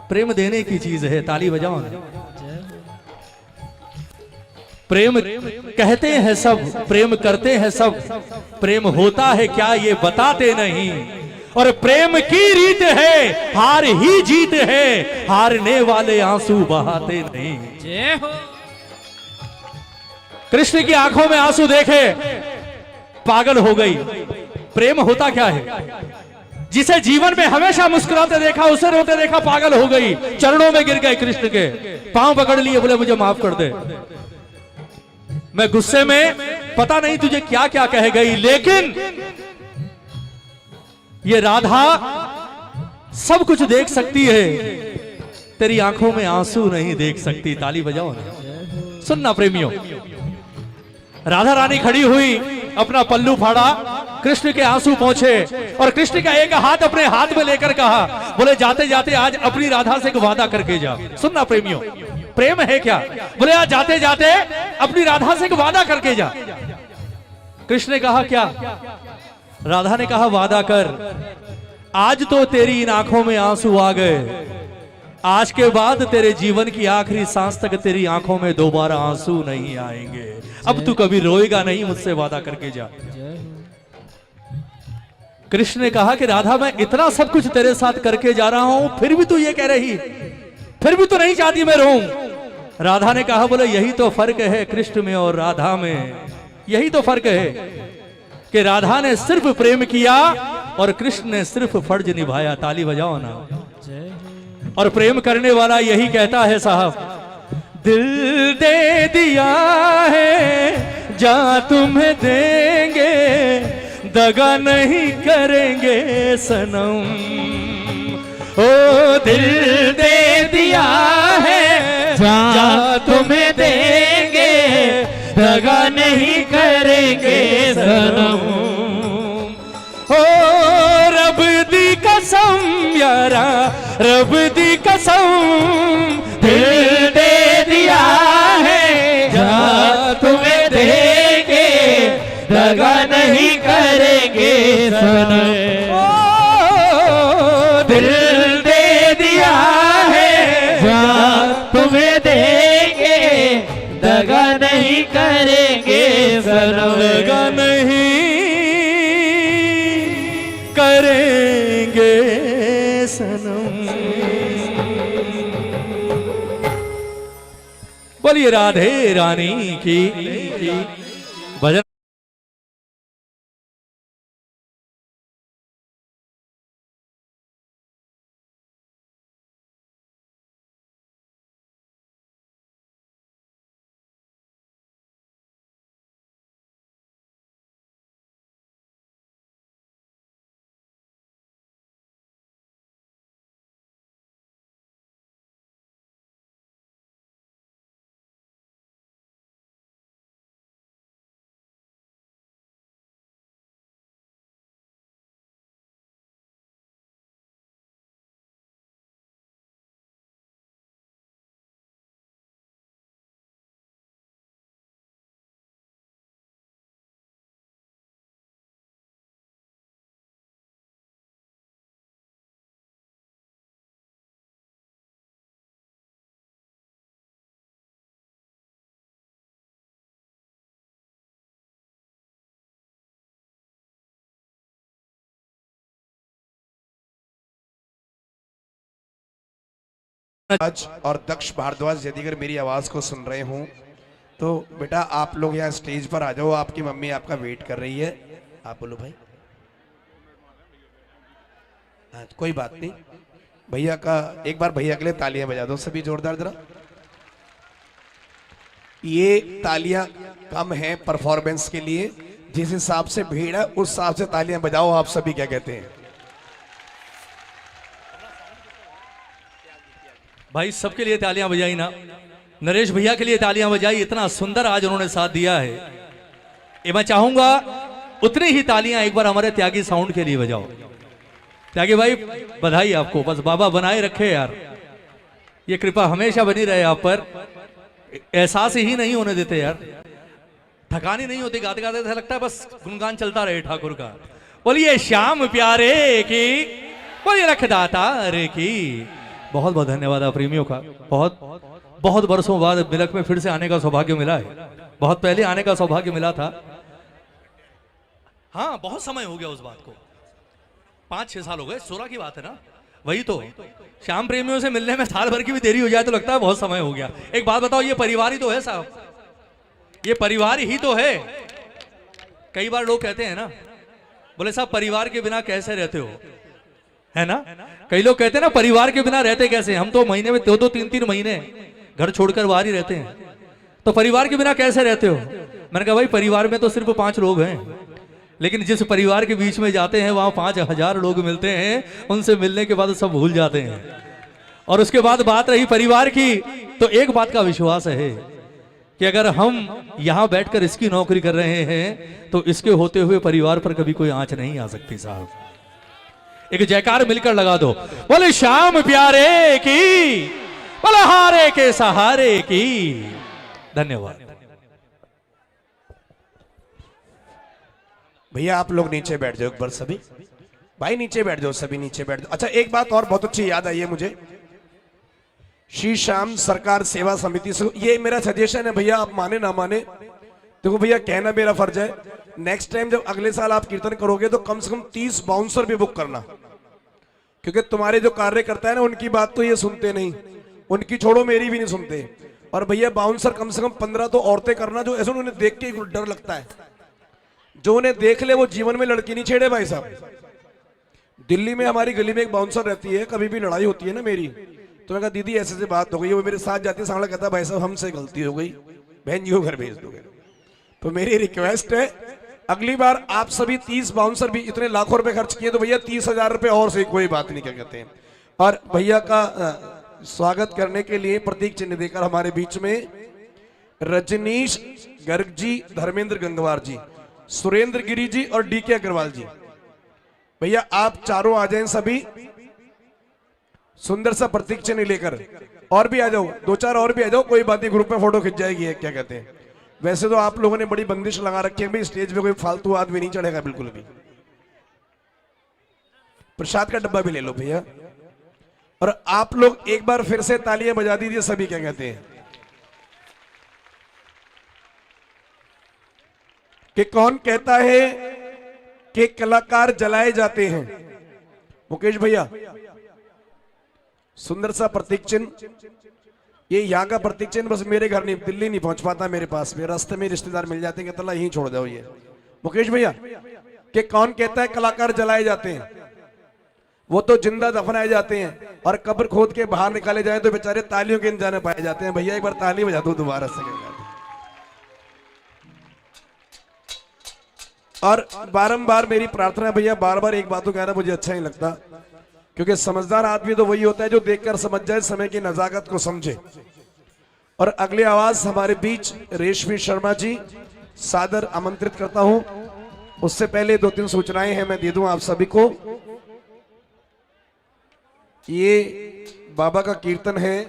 S2: प्रेम देने की चीज है। ताली बजाओ ना। प्रेम कहते हैं सब, प्रेम करते हैं सब, प्रेम होता है क्या ये बताते नहीं, और प्रेम की रीत है हार ही जीत है, हारने वाले आंसू बहाते नहीं।
S1: जय हो।
S2: कृष्ण की आंखों में आंसू देखे पागल हो गई। प्रेम होता क्या है, जिसे जीवन में हमेशा मुस्कुराते देखा उसे रोते देखा, पागल हो गई, चरणों में गिर गए, कृष्ण के पांव पकड़ लिए, बोले मुझे माफ कर दे, मैं गुस्से में पता नहीं तुझे क्या क्या कह गई, लेकिन ये राधा सब कुछ देख सकती है, तेरी आंखों में आंसू नहीं देख सकती। ताली बजाओ ना। सुनना प्रेमियों, राधा रानी खड़ी हुई, अपना पल्लू फाड़ा, कृष्ण के आंसू पहुंचे और कृष्ण का एक हाथ अपने हाथ में लेकर कहा, बोले जाते जाते आज अपनी राधा से एक वादा करके जा। सुनना प्रेमियों, प्रेम है क्या? बोले आज जाते जाते अपनी राधा से एक वादा करके जा। कृष्ण ने कहा क्या? राधा ने कहा वादा कर, आज तो तेरी इन आंखों में आंसू आ गए, आज के बाद तेरे जीवन की आखिरी सांस तक तेरी आंखों में दोबारा आंसू नहीं आएंगे। अब तू कभी रोएगा नहीं, मुझसे वादा करके जा। कृष्ण ने कहा कि राधा मैं इतना सब कुछ तेरे साथ करके जा रहा हूं, फिर भी तू ये कह रही, फिर भी तू नहीं चाहती मैं रोऊं। राधा ने कहा बोले यही तो फर्क है कृष्ण में और राधा में, यही तो फर्क है कि राधा ने सिर्फ प्रेम किया और कृष्ण ने सिर्फ फर्ज निभाया। ताली बजाओ ना। और प्रेम करने वाला यही कहता है साहब, दिल दे दिया है जा तुम्हें देंगे, दगा नहीं करेंगे सनम।
S1: ओ दिल दे दिया है जा तुम्हें देंगे, दगा नहीं करेंगे सनम।
S2: ओ रब दी कसम यारा, रब दी कसम,
S1: दिल दे दिया है जा तुम्हें देंगे, दगा नहीं करेंगे सनम। ओ दिल दे दिया है जा तुम्हें देंगे, दगा नहीं करेंगे सनम।
S2: दगा नहीं करेंगे सनम। बोलिए राधे रानी की भजन।
S3: आज और दक्ष भारद्वाज यदि अगर मेरी आवाज को सुन रहे हों तो बेटा आप लोग यहाँ स्टेज पर आ जाओ, आपकी मम्मी आपका वेट कर रही है। आप बोलो भाई। हाँ कोई बात नहीं, भैया का एक बार भैया के लिए तालियां बजा दो सभी जोरदार जरा। ये तालियां कम है परफॉर्मेंस के लिए, जिस हिसाब से भीड़ है उस हिसाब से तालियां बजाओ आप सभी। क्या कहते हैं
S2: भाई? सबके लिए तालियां बजाई ना। नरेश भैया के लिए तालियां बजाई, इतना सुंदर आज उन्होंने साथ दिया है। ये मैं चाहूंगा उतनी ही तालियां एक बार हमारे त्यागी साउंड के लिए बजाओ। त्यागी भाई बधाई आपको, बस बाबा बनाए रखे यार, ये कृपा हमेशा बनी रहे आप पर। एहसास ही नहीं होने देते यार, थकान ही नहीं होती, गाते गाते ऐसा लगता है बस गुणगान चलता रहे ठाकुर का। बोलिए श्याम प्यारे की, बोलिए रखदातार की। बहुत बहुत धन्यवाद आप प्रेमियों का। बहुत बहुत वर्षों बाद मिलक में फिर से आने का सौभाग्य मिला है। बहुत पहले आने का सौभाग्य मिला था। हाँ बहुत समय हो गया उस बात को, 5-6 साल हो गए, 16 की बात है ना। वही तो श्याम प्रेमियों से मिलने में साल भर की भी देरी हो जाए तो लगता है बहुत समय हो गया। एक बात बताओ, ये परिवार ही तो है साहब, ये परिवार ही तो है। कई बार लोग कहते हैं ना, बोले साहब परिवार के बिना कैसे रहते हो, है ना। कई लोग कहते हैं ना परिवार के बिना रहते कैसे, हम तो महीने में 2-2 3-3 महीने घर छोड़कर बाहर ही रहते हैं, तो परिवार के बिना कैसे रहते हो। मैंने कहा भाई परिवार में तो सिर्फ 5 लोग हैं, लेकिन जिस परिवार के बीच में जाते हैं वहां 5000 लोग मिलते हैं, उनसे मिलने के बाद सब भूल जाते हैं। और उसके बाद बात रही परिवार की, तो एक बात का विश्वास है कि अगर हम यहां बैठकर इसकी नौकरी कर रहे हैं तो इसके होते हुए परिवार पर कभी कोई आंच नहीं आ सकती। साहब एक जयकार मिलकर लगा दो, बोले श्याम प्यारे की, बोले हारे के सहारे की। धन्यवाद।
S3: भैया आप लोग नीचे बैठ जाओ एक बार सभी, भाई नीचे बैठ जाओ, सभी नीचे बैठ जाओ। अच्छा एक बात और बहुत अच्छी याद आई है मुझे, श्री श्याम सरकार सेवा समिति से, ये मेरा सजेशन है भैया, आप माने ना माने, देखो भैया कहना मेरा फर्ज है, नेक्स्ट टाइम जब अगले साल आप कीर्तन करोगे तो कम से कम 30 बाउंसर भी बुक करना, क्योंकि तुम्हारे जो कार्यकर्ता है ना उनकी बात तो ये सुनते नहीं, उनकी छोड़ो मेरी भी नहीं सुनते। और भैया बाउंसर कम से कम 15 तो औरतें करना, जो ऐसे उन्हें देख के डर लगता है, जो उन्हें देख ले वो जीवन में लड़की नहीं छेड़े। भाई साहब दिल्ली में हमारी गली में एक बाउंसर रहती है, कभी भी लड़ाई होती है ना मेरी, तो मैं कहा दीदी ऐसे से बात हो गई, वो मेरे साथ जाती है, सामने कहता भाई साहब हमसे गलती हो गई, बहन जी को घर भेज दोगे। तो मेरी रिक्वेस्ट है अगली बार आप सभी 30 बाउंसर भी, इतने लाखों रुपए खर्च किए तो भैया 30,000 रुपए और से कोई बात नहीं, क्या कहते हैं। और भैया का स्वागत करने के लिए प्रतीक चिन्ह देकर हमारे बीच में रजनीश गर्ग जी, धर्मेंद्र गंगवार जी, सुरेंद्र गिरी जी और डीके अग्रवाल जी, भैया आप चारों आ जाएं सभी, सुंदर सा प्रतीक चिन्ह लेकर। और भी आ जाओ, 2-4 और भी आ जाओ, कोई बात नहीं, ग्रुप में फोटो खिंच जाएगी, क्या कहते हैं। वैसे तो आप लोगों ने बड़ी बंदिश लगा रखी है भाई, स्टेज पे कोई फालतू आदमी नहीं चढ़ेगा बिल्कुल भी। प्रसाद का डब्बा भी ले लो भैया। और आप लोग एक बार फिर से तालियां बजा दीजिए सभी, क्या कहते हैं कि कौन कहता है कि कलाकार जलाए जाते हैं। मुकेश भैया सुंदर सा प्रतीक चिन्ह, ये यहाँ का प्रतीक चिन्ह बस मेरे घर नहीं, दिल्ली नहीं पहुंच पाता मेरे पास में, रास्ते में रिश्तेदार मिल जाते हैं, कहता यहीं छोड़ दो ये। मुकेश भैया कि कौन कहता है कलाकार जलाए जाते हैं, वो तो जिंदा दफनाए जाते हैं और कब्र खोद के बाहर निकाले जाए तो बेचारे तालियों के इंतजाम पाए जाते हैं। भैया एक बार ताली बजा दो दोबारा से। और बारंबार मेरी प्रार्थना है भैया, बार बार एक बात को कहना मुझे अच्छा नहीं लगता, क्योंकि समझदार आदमी तो वही होता है जो देखकर समझ जाए, समय की नजाकत को समझे। और अगली आवाज हमारे बीच रेशमी शर्मा जी, सादर आमंत्रित करता हूं। उससे पहले 2-3 सूचनाएं हैं मैं दे दूं आप सभी को। ये बाबा का कीर्तन है,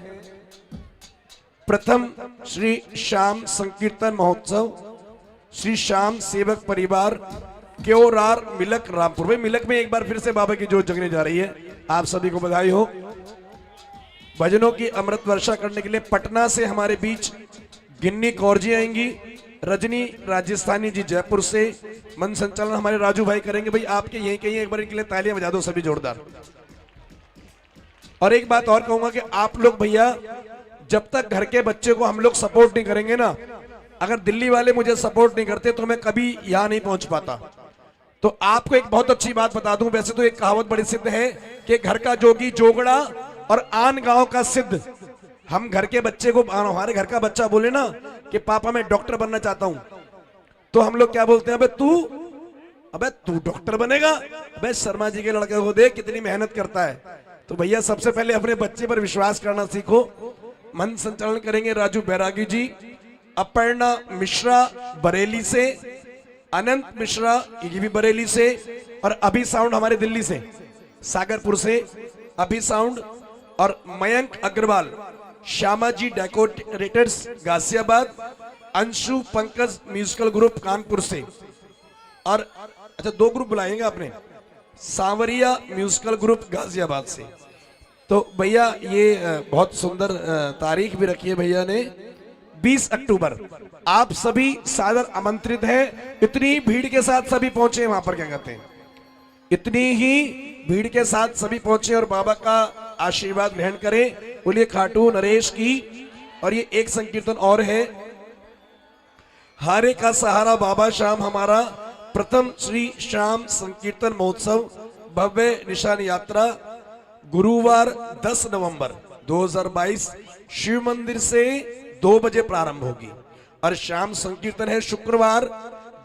S3: प्रथम श्री श्याम संकीर्तन महोत्सव, श्री श्याम सेवक परिवार क्योरार मिलक रामपुर में। मिलक में एक बार फिर से बाबा की जोत जगने जा रही है, आप सभी को बधाई हो। भजनों की अमृत वर्षा करने के लिए पटना से हमारे बीच गिन्नी कौर जी आएंगी, रजनी राजस्थानी जी जयपुर से, मन संचालन हमारे राजू भाई करेंगे। भाई आपके यहीं कहीं एक बार इनके लिए तालियां बजा दो सभी जोरदार। और एक बात और कहूंगा कि आप लोग भैया जब तक घर के बच्चे को हम लोग सपोर्ट नहीं करेंगे ना, अगर दिल्ली वाले मुझे सपोर्ट नहीं करते तो मैं कभी यहां नहीं पहुंच पाता। तो आपको एक बहुत अच्छी बात बता दूं, वैसे तो एक कहावत बड़ी सिद्ध है कि घर का जोगी जोगड़ा और आन गांव का सिद्ध। हम घर के बच्चे को, हमारे घर का बच्चा बोले ना कि पापा मैं डॉक्टर बनना चाहता हूं, तो हम लोग क्या बोलते हैं, अबे तू डॉक्टर बनेगा, अबे शर्मा जी के लड़के को देख कितनी मेहनत करता है। तो भैया सबसे पहले अपने बच्चे पर विश्वास करना सीखो। मन संचालन करेंगे राजू बैरागी जी, अपर्णा मिश्रा बरेली से, अनंत मिश्रा ये भी बरेली से, और अभी साउंड हमारे दिल्ली से, सागरपुर से अभी साउंड, और Mayank Agarwal Shyama ji decorators Ghaziabad, Anshu Pankaj musical group Kanpur से, और अच्छा 2 ग्रुप बुलाएंगे आपने, सांवरिया म्यूजिकल ग्रुप गाजियाबाद से। तो भैया ये बहुत सुंदर तारीख भी रखी है भैया ने, 20 अक्टूबर। आप सभी सादर आमंत्रित हैं। इतनी भीड़ के साथ सभी पहुंचे वहां पर, क्या कहते हैं, इतनी ही भीड़ के साथ सभी पहुंचे और बाबा का आशीर्वाद ग्रहण करें। बोलिए खाटू नरेश की। और ये एक संकीर्तन और है, हारे का सहारा बाबा श्याम हमारा, प्रथम श्री श्याम संकीर्तन महोत्सव भव्य निशान यात्रा गुरुवार 10 नवंबर 2022 शिव मंदिर से 2 बजे प्रारंभ होगी, और श्याम संकीर्तन है शुक्रवार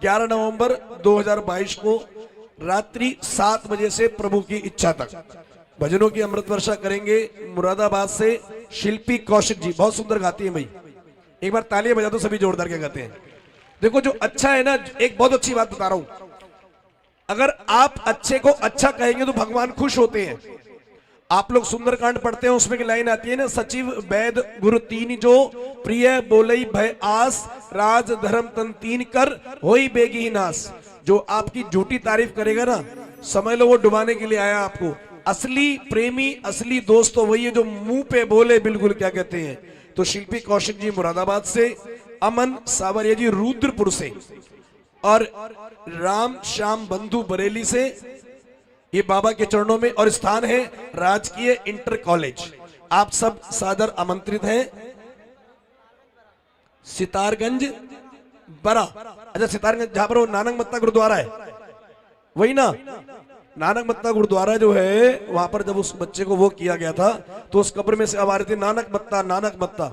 S3: 11 नवंबर 2022 को रात्रि 7 बजे से प्रभु की इच्छा तक भजनों की अमृत वर्षा करेंगे। मुरादाबाद से शिल्पी कौशिक जी, बहुत सुंदर गाती है भाई, एक बार तालियां बजा दो सभी जोरदार क्या गाते हैं। देखो जो अच्छा है ना, एक बहुत अच्छी बात बता रहा हूं, अगर आप अच्छे को अच्छा कहेंगे तो भगवान खुश होते हैं। आप लोग सुंदरकांड पढ़ते हैं, उसमें की लाइन आती है ना, सचिव वैद गुरु तीन जो प्रिय बोलई भय आस राज धर्म तन तीन कर होई बेगी नास। जो आपकी झूठी तारीफ करेगा ना, समझ लो वो डुबाने के लिए आया आपको। असली प्रेमी असली दोस्त तो वही है जो मुंह पे बोले बिल्कुल क्या कहते हैं। तो शिल्पी कौशिक जी मुरादाबाद से, अमन सावरिया जी रुद्रपुर से, और राम श्याम बंधु बरेली से, ये बाबा के चरणों में, और स्थान है राजकीय इंटर कॉलेज। आप सब सादर आमंत्रित हैं। सितारगंज बरा, अच्छा सितारगंज जहां पर वो नानक मत्ता गुरुद्वारा है, वही ना, नानक मत्ता गुरुद्वारा जो है, वहां पर जब उस बच्चे को वो किया गया था तो उस कब्र में से आवाज थी नानक मत्ता नानक मत्ता,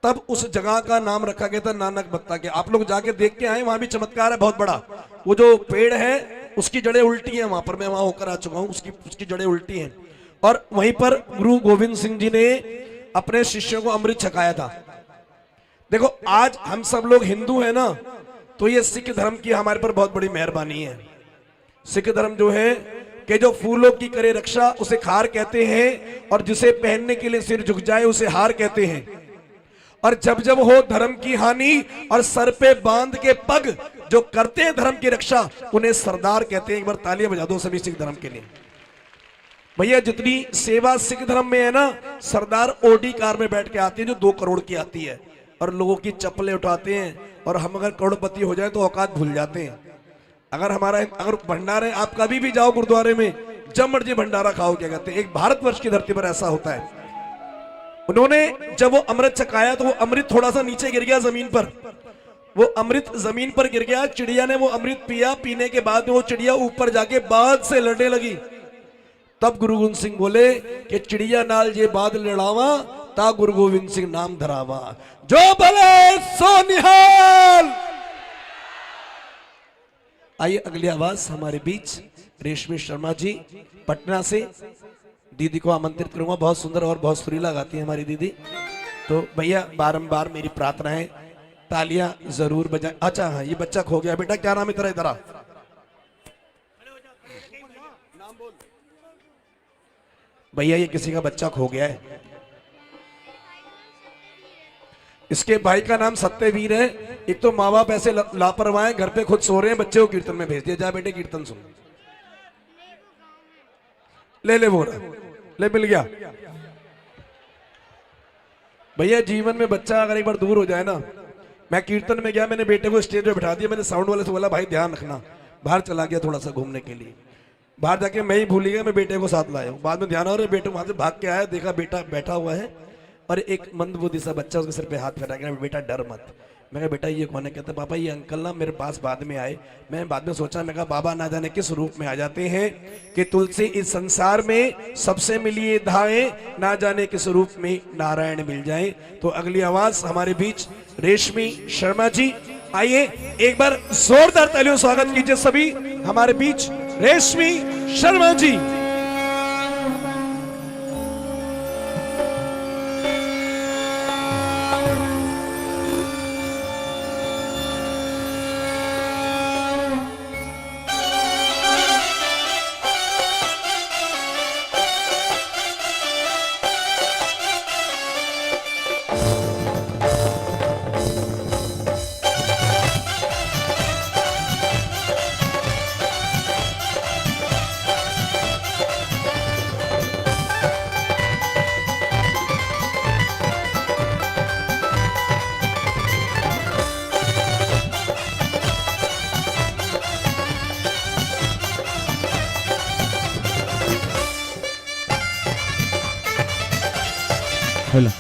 S3: तब उस जगह का नाम रखा गया था नानक मत्ता के। आप लोग जाके देख के आए, वहां भी चमत्कार है बहुत बड़ा। वो जो पेड़ है उसकी जड़ें उल्टी हैं, वहां पर मैं वहां होकर आ चुका हूं, उसकी जड़ें उल्टी हैं। और वहीं पर गुरु गोविंद सिंह जी ने अपने शिष्यों को अमृत छकाया था। देखो आज हम सब लोग हिंदू हैं ना, तो ये सिख धर्म की हमारे पर बहुत बड़ी मेहरबानी है। सिख धर्म जो है कि जो फूलों की करे रक्षा उसे खार कहते हैं, और जिसे पहनने के लिए सिर झुक जाए उसे हार कहते हैं। और जब जब हो धर्म की हानि और सर पे बांध के पग जो करते हैं धर्म की रक्षा, उन्हें सरदार कहते हैं। एक बार तालियां बजा दो सभी सिख धर्म के लिए। भैया जितनी सेवा सिख धर्म में है ना, सरदार ओडी कार में बैठ के आती है जो 2 करोड़ की आती है, और लोगों की चप्पलें उठाते हैं। और हम अगर करोड़पति हो जाए तो औकात भूल जाते हैं। अगर भंडारे, आप कभी भी जाओ गुरुद्वारे में, जब मर्जी भंडारा खाओ, क्या कहते हैं, एक भारतवर्ष की धरती पर ऐसा होता है। उन्होंने जब वो अमृत छकाया तो वो अमृत थोड़ा सा नीचे गिर गया जमीन पर, वो अमृत जमीन पर गिर गया। चिड़िया ने वो अमृत पिया, पीने के बाद में वो चिड़िया ऊपर जाके बाज से लड़ने लगी। तब गुरु गोविंद सिंह बोले कि चिड़िया नाल ये बाद लड़ावा ता गुरु गोविंद सिंह नाम धरावा, जो भले सो निहाल। आइए अगली आवाज हमारे बीच रेशमी शर्मा जी पटना से, दीदी को आमंत्रित करूंगा। बहुत सुंदर और बहुत सुरीला गाती है हमारी दीदी। तो भैया बारंबार मेरी प्रार्थना है, तालियां जरूर बजाएं। अच्छा हाँ, ये बच्चा खो गया। बेटा क्या नाम है तेरा? इधर आ भैया, ये किसी का बच्चा खो गया है। इसके भाई का नाम सत्यवीर है। एक तो माँ बाप ऐसे लापरवाह हैं, घर पे खुद सो रहे हैं, बच्चे को कीर्तन में भेज दिया, जा बेटे कीर्तन सुन। ले वो ले, मिल गया। भैया जीवन में बच्चा अगर एक बार दूर हो जाए ना, मैं कीर्तन में गया, मैंने बेटे को स्टेज पे बिठा दिया, मैंने साउंड वाले से बोला भाई ध्यान रखना। बाहर चला गया थोड़ा सा घूमने के लिए, बाहर जाके मैं ही भूल गया, मैं बेटे को साथ लाया हूँ। बाद में ध्यान आ रहा है, बेटे वहां से भाग के आया, देखा बेटा बैठा हुआ है और एक मंदबुद्धि सा बच्चा उसके सिर पे हाथ फेरा गया। बेटा डर मत। मैं कहा बेटा ये कौन है? कहता पापा ये अंकल ना मेरे पास बाद में आए। मैं बाद में सोचा, मैं कहा बाबा ना जाने किस रूप में आ जाते हैं कि तुलसी इस संसार में सबसे मिलिए धाए, ना जाने किस रूप में नारायण मिल जाए। तो अगली आवाज हमारे बीच रेशमी शर्मा जी, आइए एक बार जोरदार तालियों स्वागत कीजिए सभी हमारे बीच रेशमी शर्मा जी।
S1: हेलो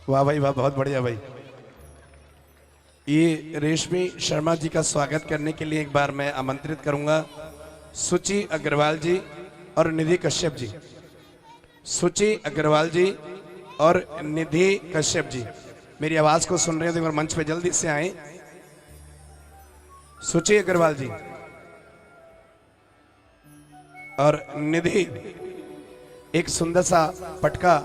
S3: वाह भाई वाह, बहुत बढ़िया भाई। ये रेशमी शर्मा जी का स्वागत करने के लिए एक बार मैं आमंत्रित करूंगा सुचि अग्रवाल जी और निधि कश्यप जी। सुचि अग्रवाल जी और निधि कश्यप जी मेरी आवाज को सुन रहे हैं तो एक बार मंच पे जल्दी से आए। सुचि अग्रवाल जी और निधि, एक सुंदर सा पटका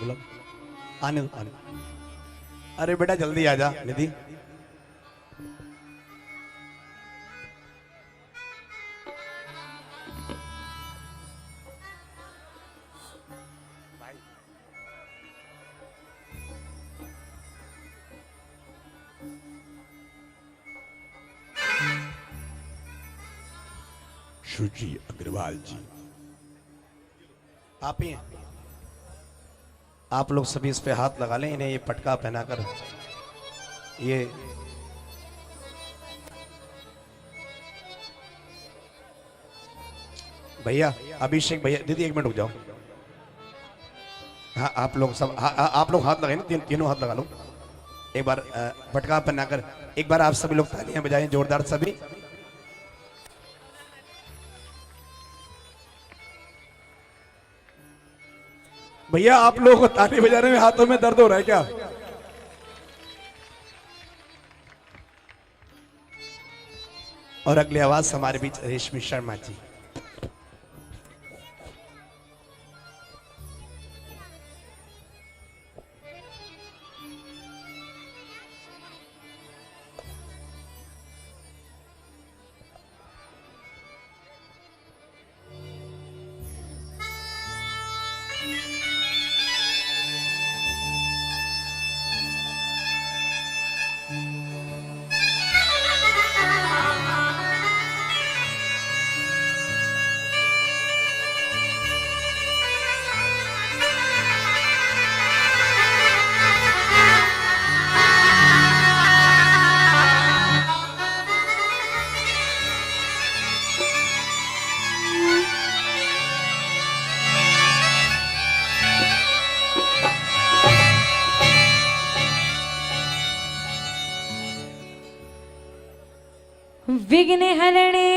S3: बोला आने दो, आने। अरे बेटा जल्दी आ जा निधि। सुचि अग्रवाल जी आप ही हैं। आप लोग सभी इस पे हाथ लगा लें, इन्हें ये पटका पहनाकर ये भैया अभिषेक भैया, दीदी एक मिनट रुक जाओ। हाँ आप लोग सब आप लोग हाथ लगाए ना, तीनों हाथ लगा लो एक बार पटका पहनाकर। एक बार आप सभी लोग तालियां बजाएं जोरदार सभी। भैया आप लोगों को ताली बजाने में हाथों में दर्द हो रहा है क्या? और अगली आवाज हमारे बीच रेशमी शर्मा जी।
S4: विघ्न हरणे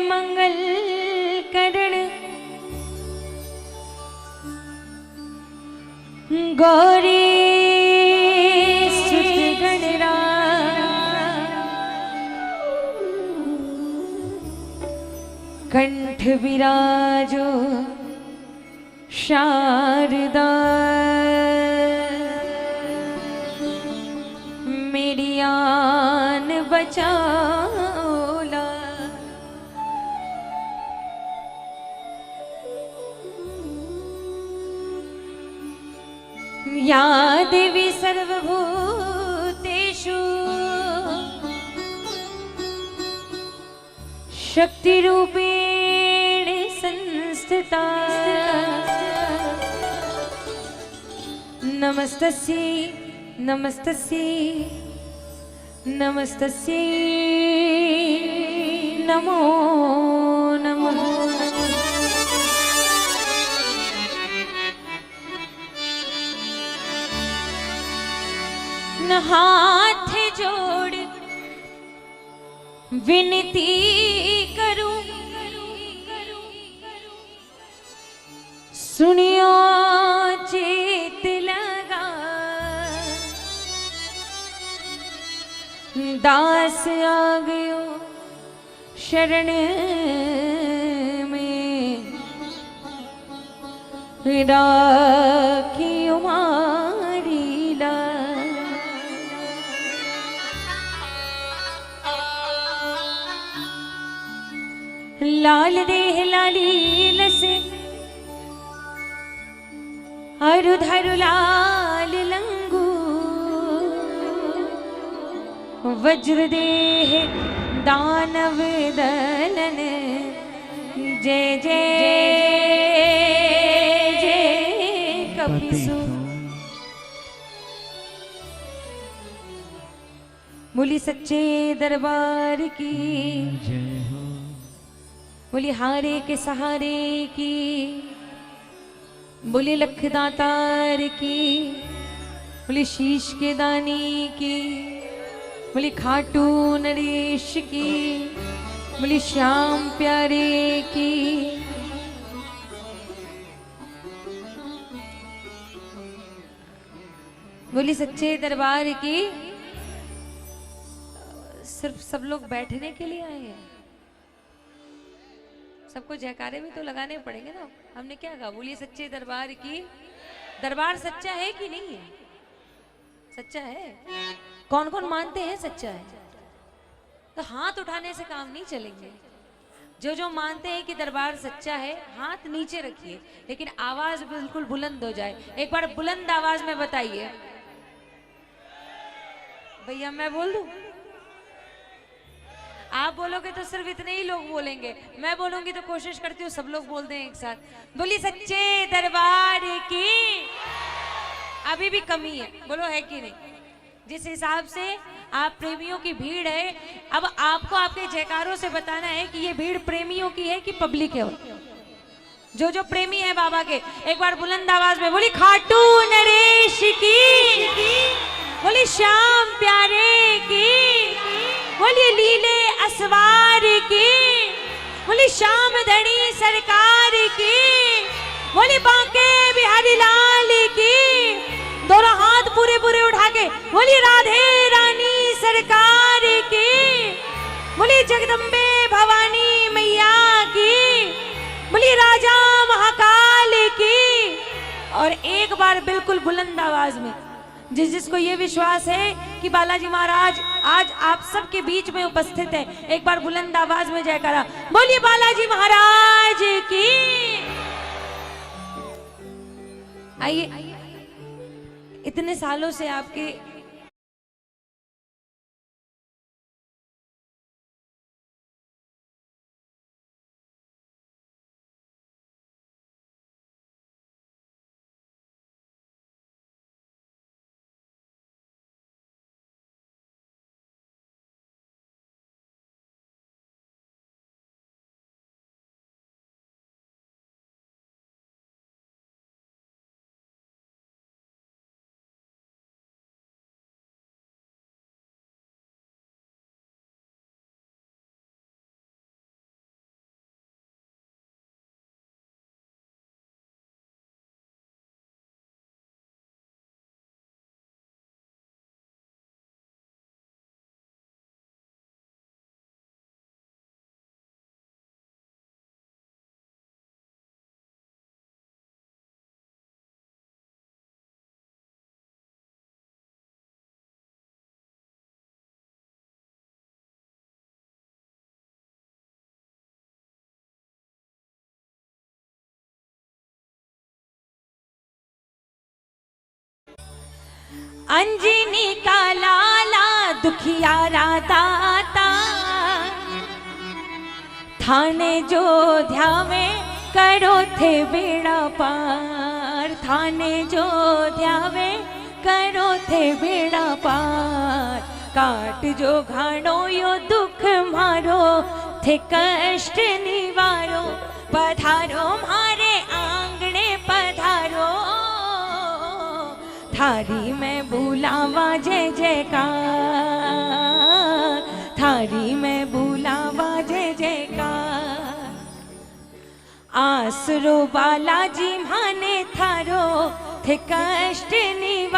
S4: मंगल करण गौरी सुत गणराज कंठ विराजो शारदा मेरी आन बचाओला। या देवी सर्वभूतेषु शक्तिरूपेण संस्थिता नमस्तस्यै नमस्तस्यै नमस्तस्यै नमो नमः। न हाथ जोड़ विनती करूं सुनियो चेत लगा दास आ गयो शरण में राखी उमारी ला। लाल देह लाली लसे अरुधरु लाल लंगू वज्र देह दानव दलन जय जय जय कपिसु बोली सच्चे दरबार की, बोली हारे के सहारे की, बोली लख दातार की, बोली शीश के दानी की, बोली खाटू नरेश की, बोली श्याम प्यारे की। बोली सच्चे दरबार की। सिर्फ सब लोग बैठने के लिए आए हैं? सबको जयकारे भी तो लगाने पड़ेंगे ना। हमने क्या कहा? बोलिए सच्चे दरबार की। दरबार सच्चा है कि नहीं है? सच्चा है। कौन कौन मानते हैं सच्चा है? तो हाथ उठाने से काम नहीं चलेंगे। जो जो मानते हैं कि दरबार सच्चा है हाथ नीचे रखिए, लेकिन आवाज बिल्कुल बुलंद हो जाए। एक बार बुलंद आवाज में बताइए। भैया मैं बोल दूं? आप बोलोगे तो सिर्फ इतने ही लोग बोलेंगे, मैं बोलूंगी तो कोशिश करती हूँ सब लोग बोल दें एक साथ। बोली सच्चे दरबार की। अभी भी कमी है, बोलो है कि नहीं? जिस हिसाब से आप प्रेमियों की भीड़ है, अब आपको आपके जयकारों से बताना है कि ये भीड़ प्रेमियों की है कि पब्लिक है। जो जो प्रेमी है बाबा के, एक बार बुलंद आवाज में बोली खाटू नरेश की, बोली श्याम प्यारे की, बोलिए लीले असवार की, बोली श्याम धनी सरकार की, बोली बांके बिहारी लाल की। दोनों हाथ पूरे पूरे उठा के बोली राधे रानी सरकार की, बोली जगदम्बे भवानी मैया की, बोली राजा महाकाल की। और एक बार बिल्कुल बुलंद आवाज में जिसको ये विश्वास है कि बालाजी महाराज आज आप सबके बीच में उपस्थित है, एक बार बुलंद आवाज में जयकारा बोलिए बालाजी महाराज की। आइए, इतने सालों से आपके अंजनी का लाला दुखियारा दाता, थाने जो ध्यावे करो थे बेड़ा पार, थाने जो ध्यावे करो थे बेड़ा पार। काट जो घाणो यो दुख मारो थे कष्ट निवारो, पधारो मारे आंगणे पधारो, थारी में बुलावा जय जयकार, थारी में बुलावा जय जयकार। आसरो बालाजी माने थारो थे कष्ट निवारो।